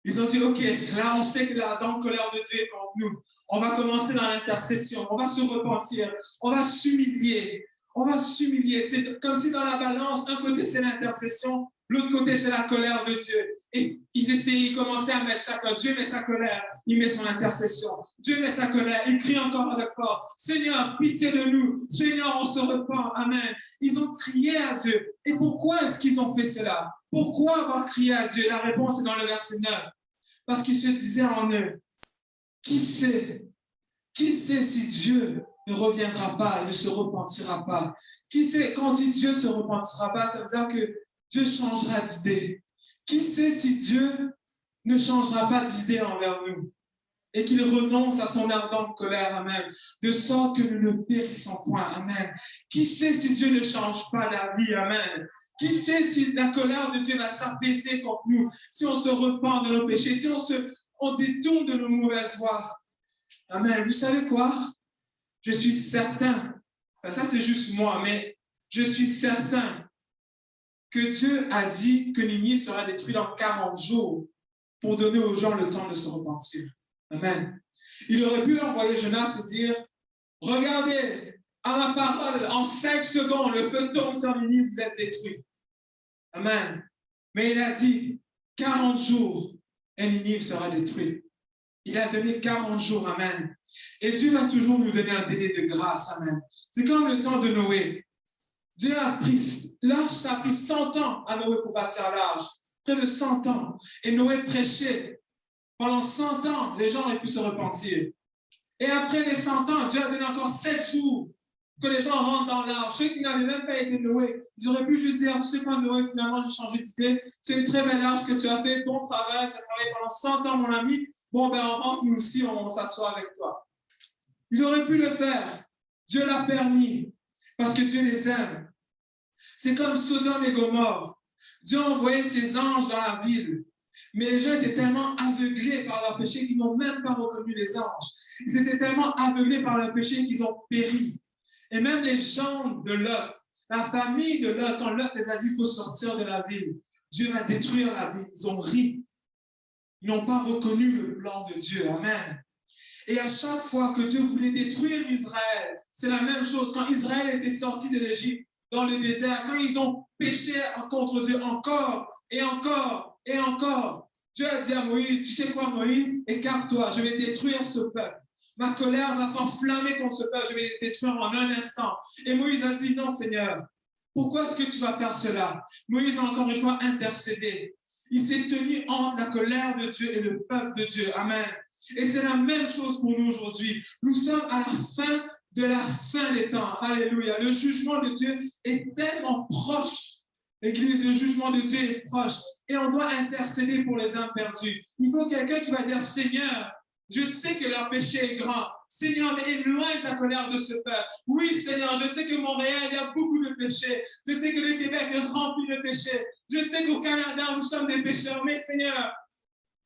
S2: Ils ont dit, OK, là, on sait que la dent colère de Dieu est contre nous. On va commencer dans l'intercession. On va se repentir. On va s'humilier. On va s'humilier. C'est comme si dans la balance, un côté, c'est l'intercession, l'autre côté, c'est la colère de Dieu. Et ils commençaient à mettre chacun. Dieu met sa colère, il met son intercession. Dieu met sa colère, il crie encore avec force. Seigneur, pitié de nous. Seigneur, on se repent. Amen. Ils ont crié à Dieu. Et pourquoi est-ce qu'ils ont fait cela? Pourquoi avoir crié à Dieu? La réponse est dans le verset 9. Parce qu'ils se disaient en eux, qui sait si Dieu ne reviendra pas, ne se repentira pas? Qui sait, quand on dit Dieu ne se repentira pas, ça veut dire que Dieu changera d'idée. Qui sait si Dieu ne changera pas d'idée envers nous et qu'il renonce à son ardente colère, amen, de sorte que nous ne périssons point, amen. Qui sait si Dieu ne change pas la vie, amen. Qui sait si la colère de Dieu va s'apaiser contre nous, si on se repent de nos péchés, si on détourne de nos mauvaises voies. Amen. Vous savez quoi? Je suis certain, ça c'est juste moi, mais je suis certain que Dieu a dit que Ninive sera détruit dans 40 jours pour donner aux gens le temps de se repentir. Amen. Il aurait pu envoyer Jonas et dire, regardez, à ma parole, en 5 secondes, le feu tombe sur Ninive, vous êtes détruits. Amen. Mais il a dit, 40 jours, et Ninive sera détruit. Il a donné 40 jours, amen. Et Dieu va toujours nous donner un délai de grâce, amen. C'est comme le temps de Noé. Dieu a pris, l'arche, ça a pris 100 ans à Noé pour bâtir l'arche. Près de 100 ans. Et Noé prêchait. Pendant 100 ans, les gens auraient pu se repentir. Et après les 100 ans, Dieu a donné encore 7 jours que les gens rentrent dans l'arche. Ceux qui n'avaient même pas été Noé, ils auraient pu juste dire, tu sais quoi Noé, finalement j'ai changé d'idée. C'est une très belle arche que tu as fait, bon travail, tu as travaillé pendant 100 ans mon ami. Bon ben on rentre nous aussi, on s'assoit avec toi. Il aurait pu le faire. Dieu l'a permis parce que Dieu les aime. C'est comme Sodome et Gomorrhe. Dieu a envoyé ses anges dans la ville. Mais les gens étaient tellement aveuglés par leur péché qu'ils n'ont même pas reconnu les anges. Ils étaient tellement aveuglés par leur péché qu'ils ont péri. Et même les gens de Lot, la famille de Lot, quand Lot les a dit qu'il faut sortir de la ville, Dieu va détruire la ville. Ils ont ri. Ils n'ont pas reconnu le plan de Dieu. Amen. Et à chaque fois que Dieu voulait détruire Israël, c'est la même chose. Quand Israël était sorti de l'Égypte, dans le désert, quand ils ont péché contre Dieu encore et encore et encore, Dieu a dit à Moïse, tu sais quoi Moïse, écarte-toi, je vais détruire ce peuple. Ma colère va s'enflammer contre ce peuple, je vais les détruire en un instant. Et Moïse a dit, non Seigneur, pourquoi est-ce que tu vas faire cela? Moïse a encore une fois intercédé. Il s'est tenu entre la colère de Dieu et le peuple de Dieu. Amen. Et c'est la même chose pour nous aujourd'hui. Nous sommes à la fin de la fin des temps. Alléluia. Le jugement de Dieu est tellement proche. L'Église, le jugement de Dieu est proche. Et on doit intercéder pour les âmes perdues. Il faut quelqu'un qui va dire, Seigneur, je sais que leur péché est grand. Seigneur, mais éloigne ta colère de ce peuple. Oui, Seigneur, je sais que Montréal, il y a beaucoup de péchés. Je sais que le Québec est rempli de péchés. Je sais qu'au Canada, nous sommes des pécheurs. Mais Seigneur,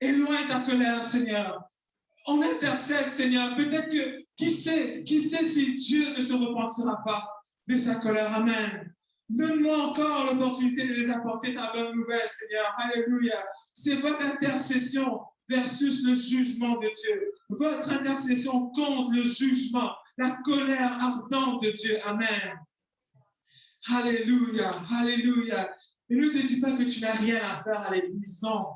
S2: éloigne ta colère, Seigneur. On intercède, Seigneur. Peut-être que, qui sait si Dieu ne se repentira pas de sa colère. Amen. Donne-moi encore l'opportunité de les apporter ta bonne nouvelle, Seigneur. Alléluia. C'est votre intercession versus le jugement de Dieu. Votre intercession contre le jugement, la colère ardente de Dieu. Amen. Alléluia. Alléluia. Et ne te dis pas que tu n'as rien à faire à l'église. Non.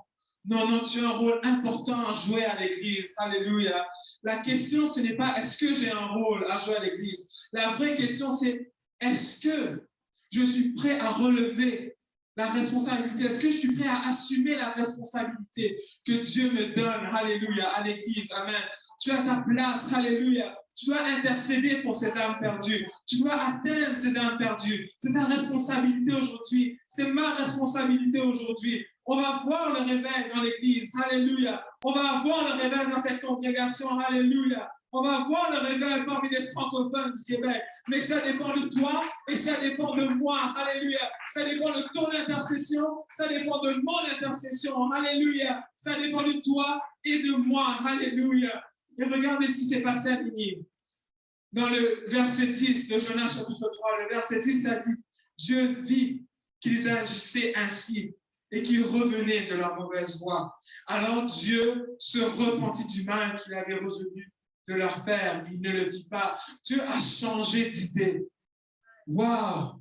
S2: Non, non, tu as un rôle important à jouer à l'église. Alléluia. La question, ce n'est pas est-ce que j'ai un rôle à jouer à l'église. La vraie question, c'est est-ce que je suis prêt à relever la responsabilité? Est-ce que je suis prêt à assumer la responsabilité que Dieu me donne? Alléluia, à l'église. Amen. Tu as ta place. Alléluia. Tu dois intercéder pour ces âmes perdues. Tu dois atteindre ces âmes perdues. C'est ta responsabilité aujourd'hui. C'est ma responsabilité aujourd'hui. On va voir le réveil dans l'église. Alléluia. On va voir le réveil dans cette congrégation. Alléluia. On va voir le réveil parmi les francophones du Québec. Mais ça dépend de toi et ça dépend de moi. Alléluia. Ça dépend de ton intercession. Ça dépend de mon intercession. Alléluia. Ça dépend de toi et de moi. Alléluia. Et regardez ce qui s'est passé à Ninive. Dans le verset 10 de Jonas chapitre 3, le verset 10, ça dit « Dieu vit qu'ils agissaient ainsi et qu'ils revenaient de leur mauvaise voie. Alors Dieu se repentit du mal qu'il avait résolu de leur faire. Il ne le vit pas. Dieu a changé d'idée. Waouh!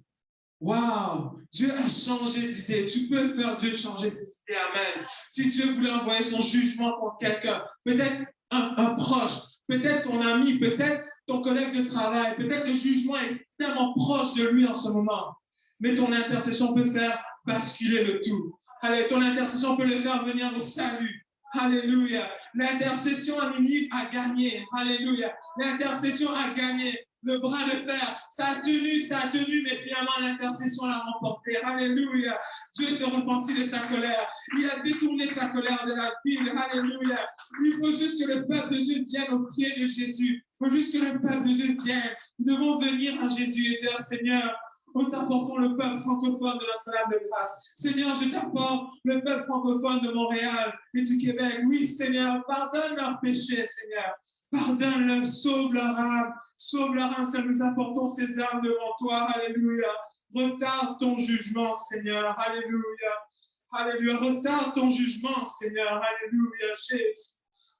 S2: Waouh! Dieu a changé d'idée. Tu peux faire Dieu changer ses idées. Amen. Si Dieu voulait envoyer son jugement contre quelqu'un, peut-être un proche, peut-être ton ami, peut-être ton collègue de travail, peut-être le jugement est tellement proche de lui en ce moment. Mais ton intercession peut faire basculer le tout. Allez, ton intercession peut le faire venir au salut. Alléluia. L'intercession à Ninive a gagné. Alléluia. L'intercession a gagné. Le bras de fer, ça a tenu, mais finalement l'intercession l'a remporté. Alléluia. Dieu se repentit de sa colère. Il a détourné sa colère de la ville. Alléluia. Il faut juste que le peuple de Dieu vienne au pied de Jésus. Il faut juste que le peuple de Dieu vienne. Nous devons venir à Jésus et dire, Seigneur, nous t'apportons le peuple francophone de Notre-Dame de Grâce. Seigneur, je t'apporte le peuple francophone de Montréal et du Québec. Oui, Seigneur, pardonne leurs péchés, Seigneur. Pardonne-le, sauve leur âme, ça nous apportons ces âmes devant toi, alléluia. Retarde ton jugement, Seigneur, alléluia. Alléluia, retarde ton jugement, Seigneur, alléluia, Jésus.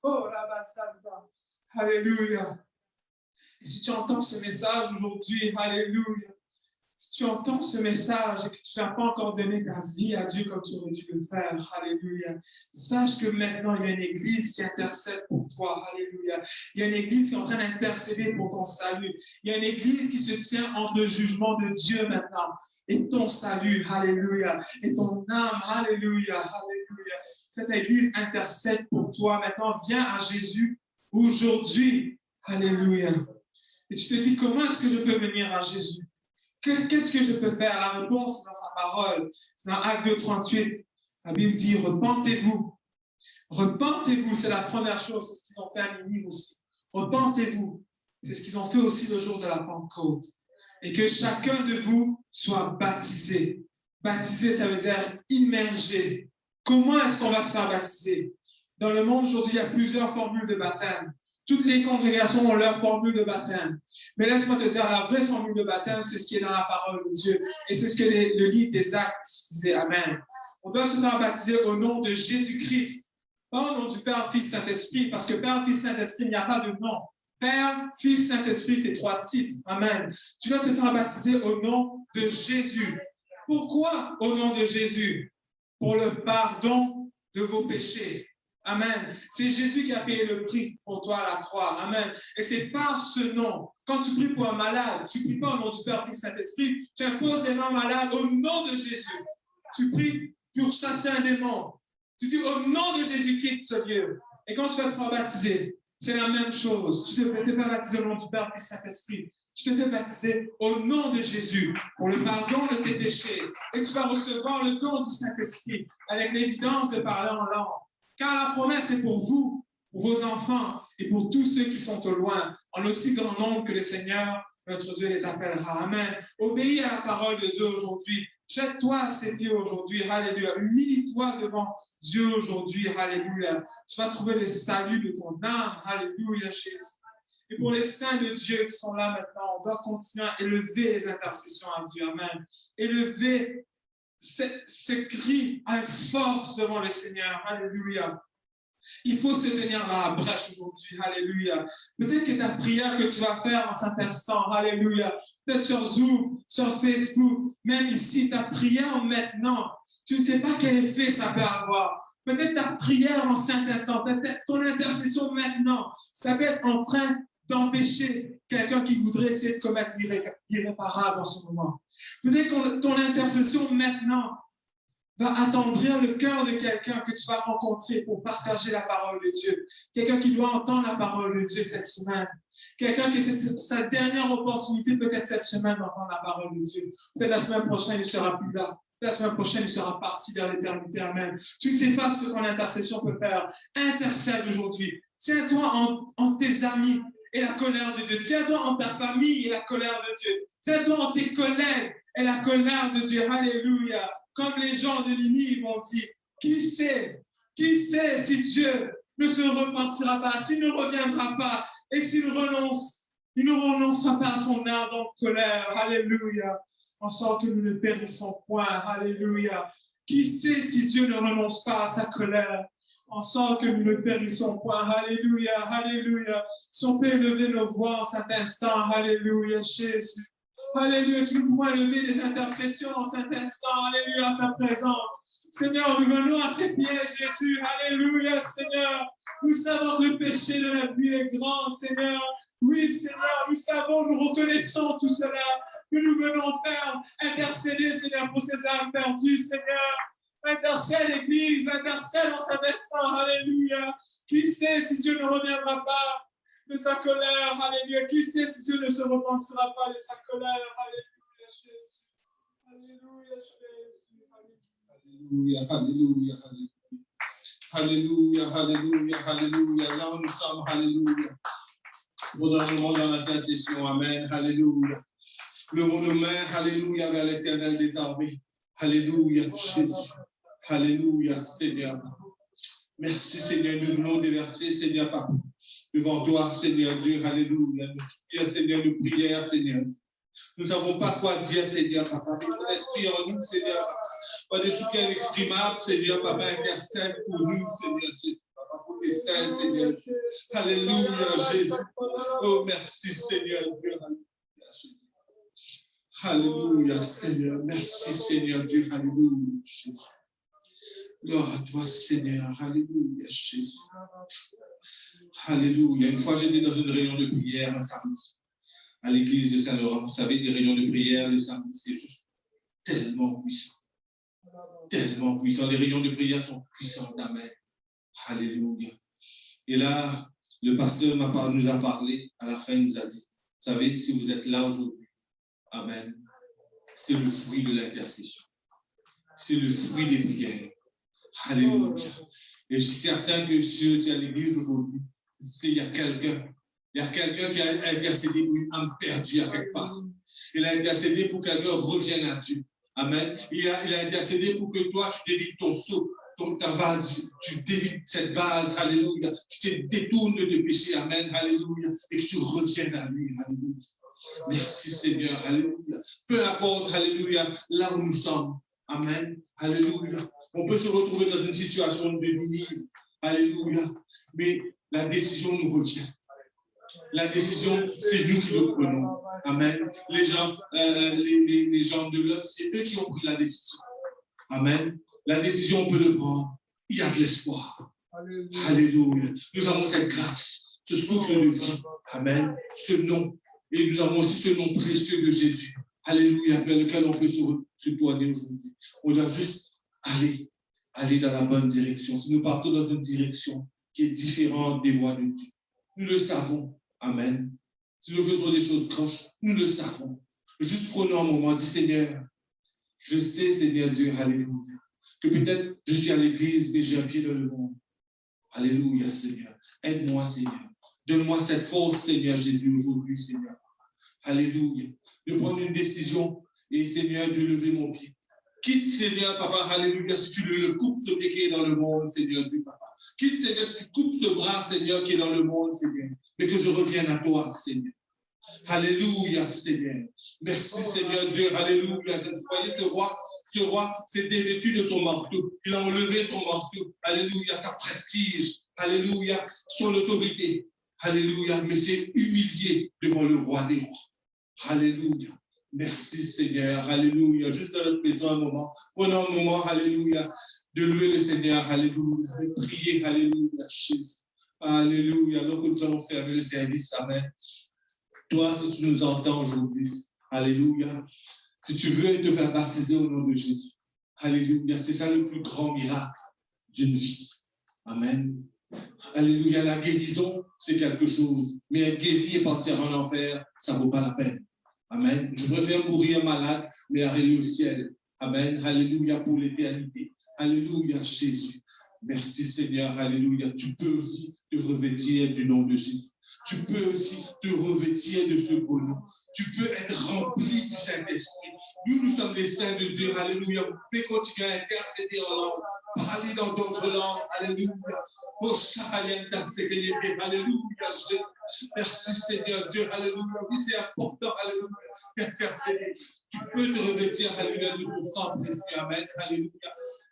S2: Oh, là-bas, ça va. Alléluia. Et si tu entends ce message aujourd'hui, alléluia, si tu entends ce message et que tu n'as pas encore donné ta vie à Dieu comme tu aurais dû le faire, alléluia, sache que maintenant, il y a une église qui intercède pour toi, alléluia. Il y a une église qui est en train d'intercéder pour ton salut. Il y a une église qui se tient entre le jugement de Dieu maintenant et ton salut, alléluia, et ton âme, alléluia, alléluia. Cette église intercède pour toi. Maintenant, viens à Jésus aujourd'hui, alléluia. Et tu te dis, comment est-ce que je peux venir à Jésus? Qu'est-ce que je peux faire? La réponse est dans sa parole. C'est dans Actes 2:38. La Bible dit, repentez-vous. Repentez-vous, c'est la première chose. C'est ce qu'ils ont fait à Ninive aussi. Repentez-vous. C'est ce qu'ils ont fait aussi le jour de la Pentecôte. Et que chacun de vous soit baptisé. Baptisé, ça veut dire immergé. Comment est-ce qu'on va se faire baptiser? Dans le monde aujourd'hui, il y a plusieurs formules de baptême. Toutes les congrégations ont leur formule de baptême. Mais laisse-moi te dire, la vraie formule de baptême, c'est ce qui est dans la parole de Dieu. Et c'est ce que le livre des Actes disait. Amen. On doit se faire baptiser au nom de Jésus-Christ. Pas au nom du Père, Fils, Saint-Esprit. Parce que Père, Fils, Saint-Esprit, il n'y a pas de nom. Père, Fils, Saint-Esprit, c'est 3 titres. Amen. Tu dois te faire baptiser au nom de Jésus. Pourquoi au nom de Jésus? Pour le pardon de vos péchés. Amen. C'est Jésus qui a payé le prix pour toi à la croix. Amen. Et c'est par ce nom. Quand tu pries pour un malade, tu ne pries pas au nom du Père, Fils, Saint-Esprit. Tu imposes des mains malades au nom de Jésus. Tu pries pour chasser un démon. Tu dis au nom de Jésus, quitte ce lieu. Et quand tu vas te faire baptiser, c'est la même chose. Tu te fais baptiser au nom du Père, Fils, Saint-Esprit. Tu te fais baptiser au nom de Jésus pour le pardon de tes péchés. Et tu vas recevoir le don du Saint-Esprit avec l'évidence de parler en langue. Car la promesse est pour vous, pour vos enfants et pour tous ceux qui sont au loin, en aussi grand nombre que le Seigneur, notre Dieu, les appellera. Amen. Obéis à la parole de Dieu aujourd'hui. Jette-toi à ses pieds aujourd'hui, alléluia. Humilie-toi devant Dieu aujourd'hui, alléluia. Tu vas trouver le salut de ton âme, alléluia, Jésus. Et pour les saints de Dieu qui sont là maintenant, on doit continuer à élever les intercessions à Dieu, amen. Élever ce cri avec force devant le Seigneur, alléluia. Il faut se tenir à la brèche aujourd'hui, alléluia. Peut-être que ta prière que tu vas faire en cet instant, alléluia, peut-être sur Zoom, sur Facebook, même ici, ta prière maintenant, tu ne sais pas quel effet ça peut avoir. Peut-être ta prière en cet instant, ton intercession maintenant, ça peut être en train d'empêcher quelqu'un qui voudrait essayer de commettre l'irréparable en ce moment. Peut-être que ton intercession maintenant va attendrir le cœur de quelqu'un que tu vas rencontrer pour partager la parole de Dieu. Quelqu'un qui doit entendre la parole de Dieu cette semaine. Quelqu'un qui c'est sa dernière opportunité peut-être cette semaine d'entendre la parole de Dieu. Peut-être la semaine prochaine, il ne sera plus là. La semaine prochaine, il sera parti vers l'éternité. Amen. Tu ne sais pas ce que ton intercession peut faire. Intercède aujourd'hui. Tiens-toi en tes amis et la colère de Dieu. Tiens-toi en ta famille et la colère de Dieu. Tiens-toi en tes collègues et la colère de Dieu. Alléluia. Comme les gens de Ninive ont dit, qui sait si Dieu ne se repentira pas, s'il ne reviendra pas et s'il renonce, il ne renoncera pas à son ardente colère. Alléluia. En sorte que nous ne périssons point. Alléluia. Qui sait si Dieu ne renonce pas à sa colère, en sorte que nous ne périssons point. Alléluia. Alléluia. Si on peut élever nos voix en cet instant. Alléluia, Jésus. Alléluia, si nous pouvons élever les intercessions en cet instant, alléluia, à sa présence. Seigneur, nous venons à tes pieds, Jésus, alléluia, Seigneur. Nous savons que le péché de la vie est grand, Seigneur. Oui, Seigneur, nous savons, nous reconnaissons tout cela. Que nous venons faire intercéder, Seigneur, pour ces âmes perdues, Seigneur. Intercède, l'Église, intercède en cet instant, alléluia. Qui sait si Dieu ne reviendra pas de sa colère, alléluia. Qui sait si Dieu ne se repentira pas de sa colère, alléluia, Jésus. Alléluia, Jésus.
S1: Alléluia, alléluia, alléluia. Alléluia, alléluia, alléluia. Là où nous sommes, alléluia. Pendant le moment dans l'intercession, amen, alléluia. Levons nos mains, alléluia, vers l'Éternel des armées. Alléluia, Jésus. Alléluia, Seigneur. Merci, Seigneur. Nous venons déverser, Seigneur, Papa. Devant toi, Seigneur Dieu, alléluia. Nous supplions, Seigneur, nos prières, Seigneur. Nous ne savons pas quoi dire, Seigneur, Papa. Mais ton esprit en nous, Seigneur, Papa. Pas de soutien inexprimable, Seigneur, Papa, intercède pour nous, Seigneur Jésus. Papa, pour tes saints, Seigneur. Alléluia, Jésus. Oh, merci, Seigneur Dieu. Alléluia, Jésus. Alléluia, Seigneur. Merci, Seigneur Dieu. Alléluia, Jésus. Gloire à toi, Seigneur. Alléluia, Jésus. Alléluia. Une fois, j'étais dans une réunion de prière un samedi à l'église de Saint-Laurent. Vous savez, les réunions de prière le samedi, c'est juste tellement puissant. Tellement puissant. Les réunions de prière sont puissantes. Amen. Alléluia. Et là, le pasteur nous a parlé. À la fin, il nous a dit, vous savez, si vous êtes là aujourd'hui, amen, c'est le fruit de l'intercession. C'est le fruit des prières. Alléluia. Et je suis certain que si c'est à l'église aujourd'hui, il y a quelqu'un qui a intercédé pour une âme perdue à quelque part. Il a intercédé pour que quelqu'un revienne à Dieu. Amen. Il a intercédé pour que toi, tu dévides ton seau, ta vase, tu dévides cette vase. Alléluia. Tu te détournes de tes péchés. Amen. Alléluia. Et que tu reviennes à lui. Alléluia. Merci Seigneur. Alléluia. Peu importe, alléluia, là où nous sommes. Amen. Alléluia. On peut se retrouver dans une situation de Ninive. Alléluia. Mais la décision nous revient. La décision, c'est nous qui le prenons. Amen. Les gens de l'autre, c'est eux qui ont pris la décision. Amen. La décision, on peut le prendre. Il y a de l'espoir. Alléluia. Nous avons cette grâce, ce souffle de vie. Amen. Ce nom. Et nous avons aussi ce nom précieux de Jésus. Alléluia. Vers lequel on peut se tourner aujourd'hui. On doit juste aller dans la bonne direction. Si nous partons dans une direction qui est différente des voies de Dieu, nous le savons. Amen. Si nous faisons des choses croches, nous le savons. Juste prenons un moment, dis Seigneur, je sais, Seigneur Dieu, alléluia, que peut-être je suis à l'église et j'ai un pied dans le monde. Alléluia, Seigneur. Aide-moi, Seigneur. Donne-moi cette force, Seigneur Jésus, aujourd'hui, Seigneur. Alléluia. De prendre une décision et, Seigneur, de lever mon pied. Quitte, Seigneur, papa, alléluia, si tu le coupes ce pied qui est dans le monde, Seigneur Dieu, papa. Quitte, Seigneur, si tu coupes ce bras, Seigneur, qui est dans le monde, Seigneur. Mais que je revienne à toi, Seigneur. Alléluia, Seigneur. Merci, Seigneur Dieu. Alléluia. Je voyais ce roi s'est dévêtu de son marteau. Il a enlevé son marteau. Alléluia, sa prestige. Alléluia, son autorité. Alléluia, mais c'est humilié devant le roi des rois. Alléluia. Merci, Seigneur. Alléluia. Juste dans notre maison un moment. Prenons un moment, alléluia, de louer le Seigneur. Alléluia. De prier. Alléluia, Jésus. Alléluia. Alors que nous allons fermer le service. Amen. Toi, si tu nous entends aujourd'hui, alléluia, si tu veux te faire baptiser au nom de Jésus, alléluia, c'est ça le plus grand miracle d'une vie. Amen. Alléluia, la guérison, c'est quelque chose, mais être guéri et partir en enfer, ça ne vaut pas la peine. Amen. Je préfère mourir malade, mais arriver au ciel. Amen. Alléluia, pour l'éternité. Alléluia, Jésus. Merci Seigneur, alléluia. Tu peux aussi te revêtir du nom de Jésus. Tu peux aussi te revêtir de ce beau nom. Tu peux être rempli du Saint-Esprit. Nous sommes les saints de Dieu. Alléluia. Vous pouvez continuer à intercéder en langue. Parler dans d'autres langues. Alléluia. Alléluia. Merci Seigneur Dieu. Alléluia. Oui, c'est important. Alléluia. Intercéder. Tu peux te revêtir. Alléluia. De ton sang précieux. Amen. Alléluia.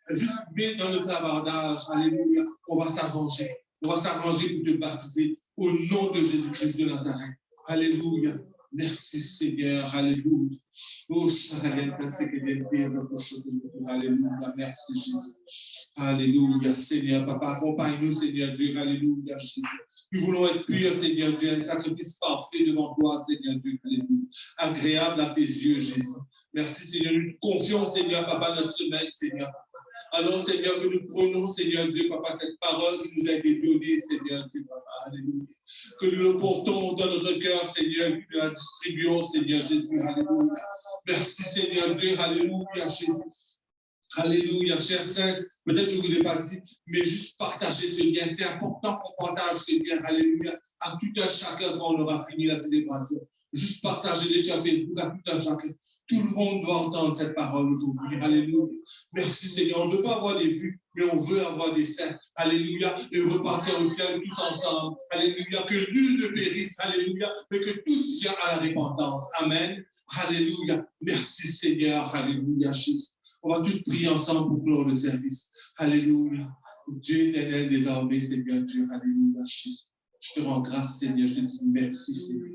S1: Juste bien dans le clavardage. Alléluia. On va s'arranger. On va s'arranger pour te baptiser. Au nom de Jésus-Christ de Nazareth. Alléluia. Merci Seigneur. Alléluia. Oh, alléluia. Merci Jésus. Alléluia. Seigneur, papa, accompagne-nous, Seigneur Dieu. Alléluia. Jésus. Nous voulons être purs, Seigneur Dieu. Un sacrifice parfait devant toi, Seigneur Dieu. Alléluia. Agréable à tes yeux, Jésus. Merci, Seigneur. Nous te confions, Seigneur, papa, notre semaine, Seigneur. Alors, Seigneur, que nous prenons, Seigneur Dieu, papa, cette parole qui nous a été donnée, Seigneur Dieu, papa, alléluia. Que nous le portons dans notre cœur, Seigneur, que nous la distribuons, Seigneur Jésus, alléluia. Merci, Seigneur Dieu, alléluia, Jésus. Alléluia, chers saints, peut-être je ne vous ai pas dit, mais juste partager ce lien. C'est important qu'on partage ce lien, alléluia, à tout un chacun quand on aura fini la célébration. Juste partager-les sur Facebook à tout un chacun. Tout le monde doit entendre cette parole aujourd'hui. Alléluia. Merci Seigneur. On ne veut pas avoir des vues, mais on veut avoir des saints. Alléluia. Et repartir au ciel tous ensemble. Alléluia. Que nul ne périsse. Alléluia. Mais que tous viennent à la repentance. Amen. Alléluia. Merci Seigneur. Alléluia. Jésus. On va tous prier ensemble pour clore le service. Alléluia. Dieu éternel désormais, Seigneur Dieu. Alléluia. Jésus. Je te rends grâce, Seigneur. Je te dis merci, Seigneur.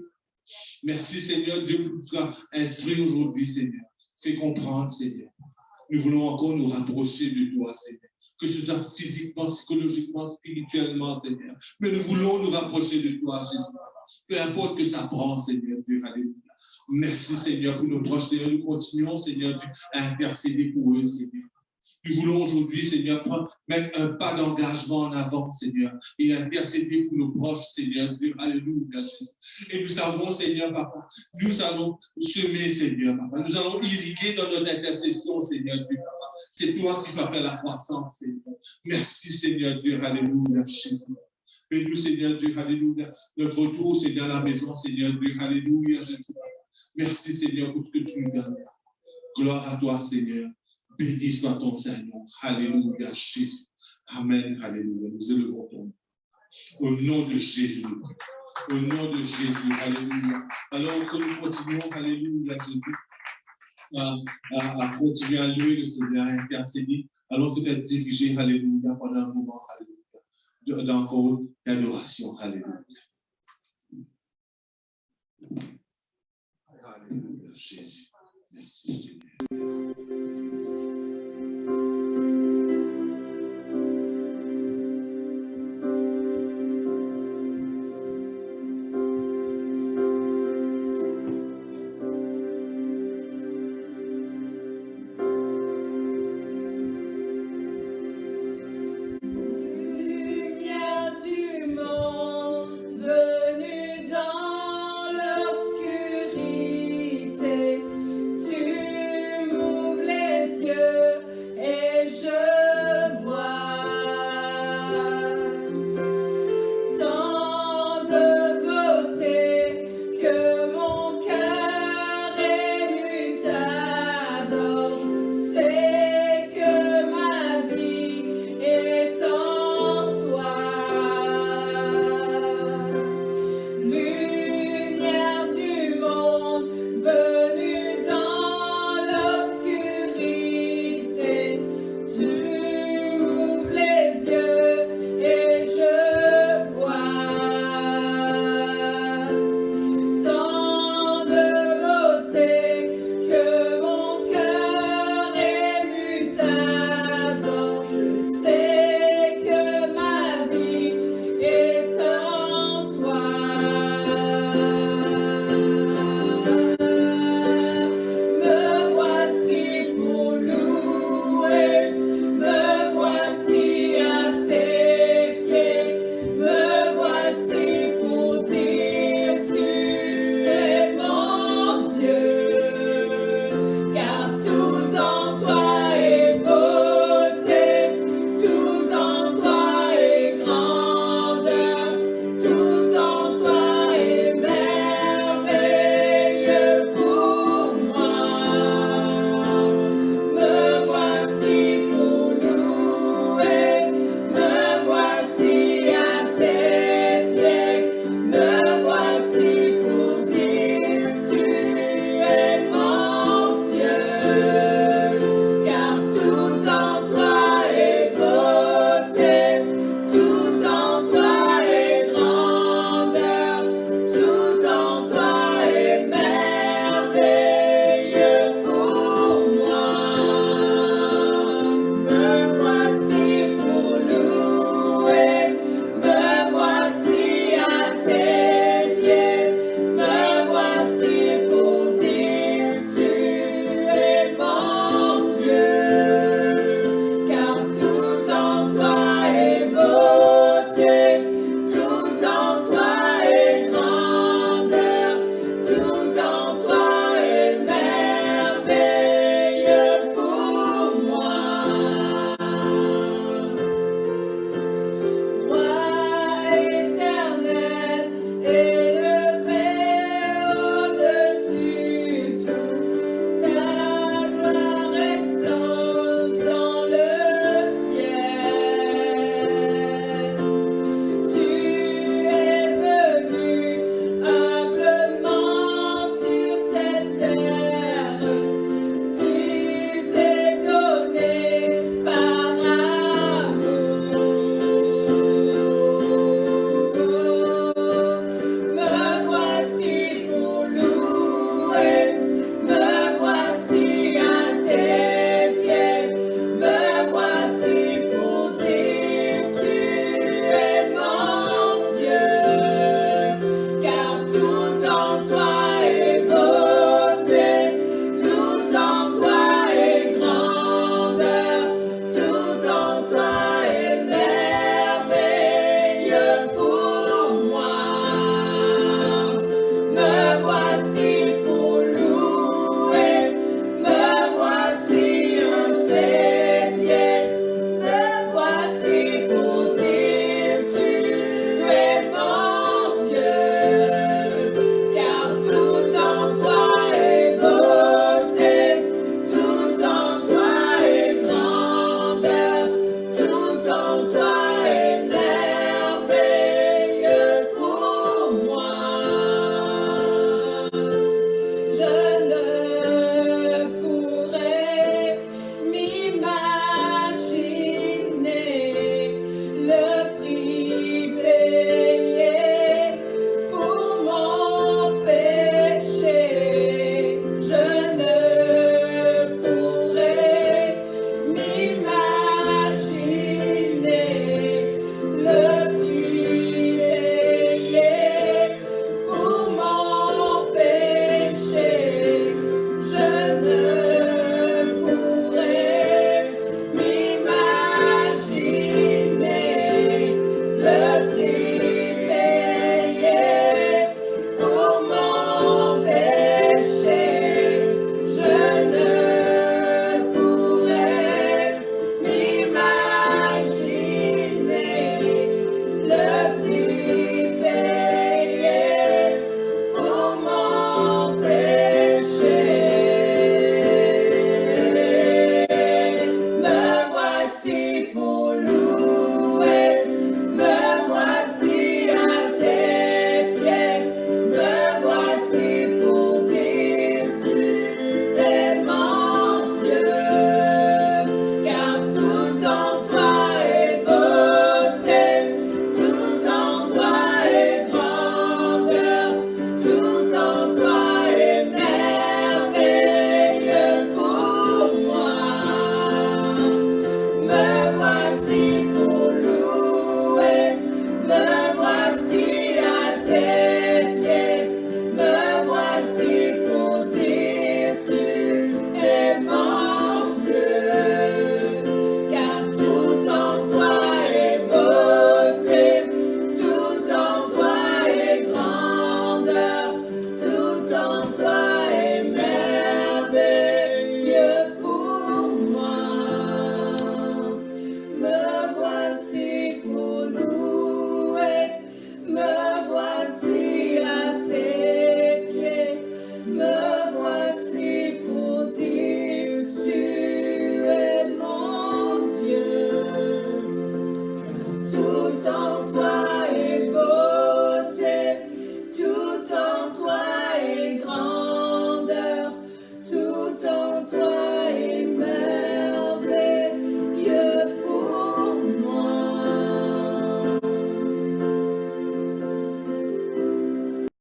S1: Merci, Seigneur Dieu, pour nous avoir instruit aujourd'hui, Seigneur. Fais comprendre, Seigneur. Nous voulons encore nous rapprocher de toi, Seigneur. Que ce soit physiquement, psychologiquement, spirituellement, Seigneur. Mais nous voulons nous rapprocher de toi, Jésus. Peu importe que ça prend, Seigneur Dieu. Alléluia. Merci, Seigneur, pour nos proches, Seigneur. Nous continuons, Seigneur Dieu, à intercéder pour eux, Seigneur. Nous voulons aujourd'hui, Seigneur, mettre un pas d'engagement en avant, Seigneur, et intercéder pour nos proches, Seigneur Dieu. Alléluia, Jésus. Et nous savons, Seigneur, papa, nous allons semer, Seigneur, papa. Nous allons irriguer dans notre intercession, Seigneur Dieu, papa. C'est toi qui vas faire la croissance, Seigneur. Merci, Seigneur Dieu. Alléluia, Jésus. Bénis-nous, Seigneur Dieu. Alléluia. Notre retour, Seigneur, à la maison, Seigneur Dieu. Alléluia, Jésus. Merci, Seigneur, pour ce que tu nous donnes. Gloire à toi, Seigneur. Béni soit ton Seigneur. Alléluia, Jésus. Amen. Alléluia. Nous élevons ton nom. Au nom de Jésus. Au nom de Jésus. Alléluia. Alors que nous continuons, alléluia, Jésus, à continuer à louer le Seigneur, à intercéder, allons se faire diriger, alléluia, pendant un moment, alléluia, d'encore d'adoration. Alléluia. Alléluia, Jésus. Merci, Seigneur.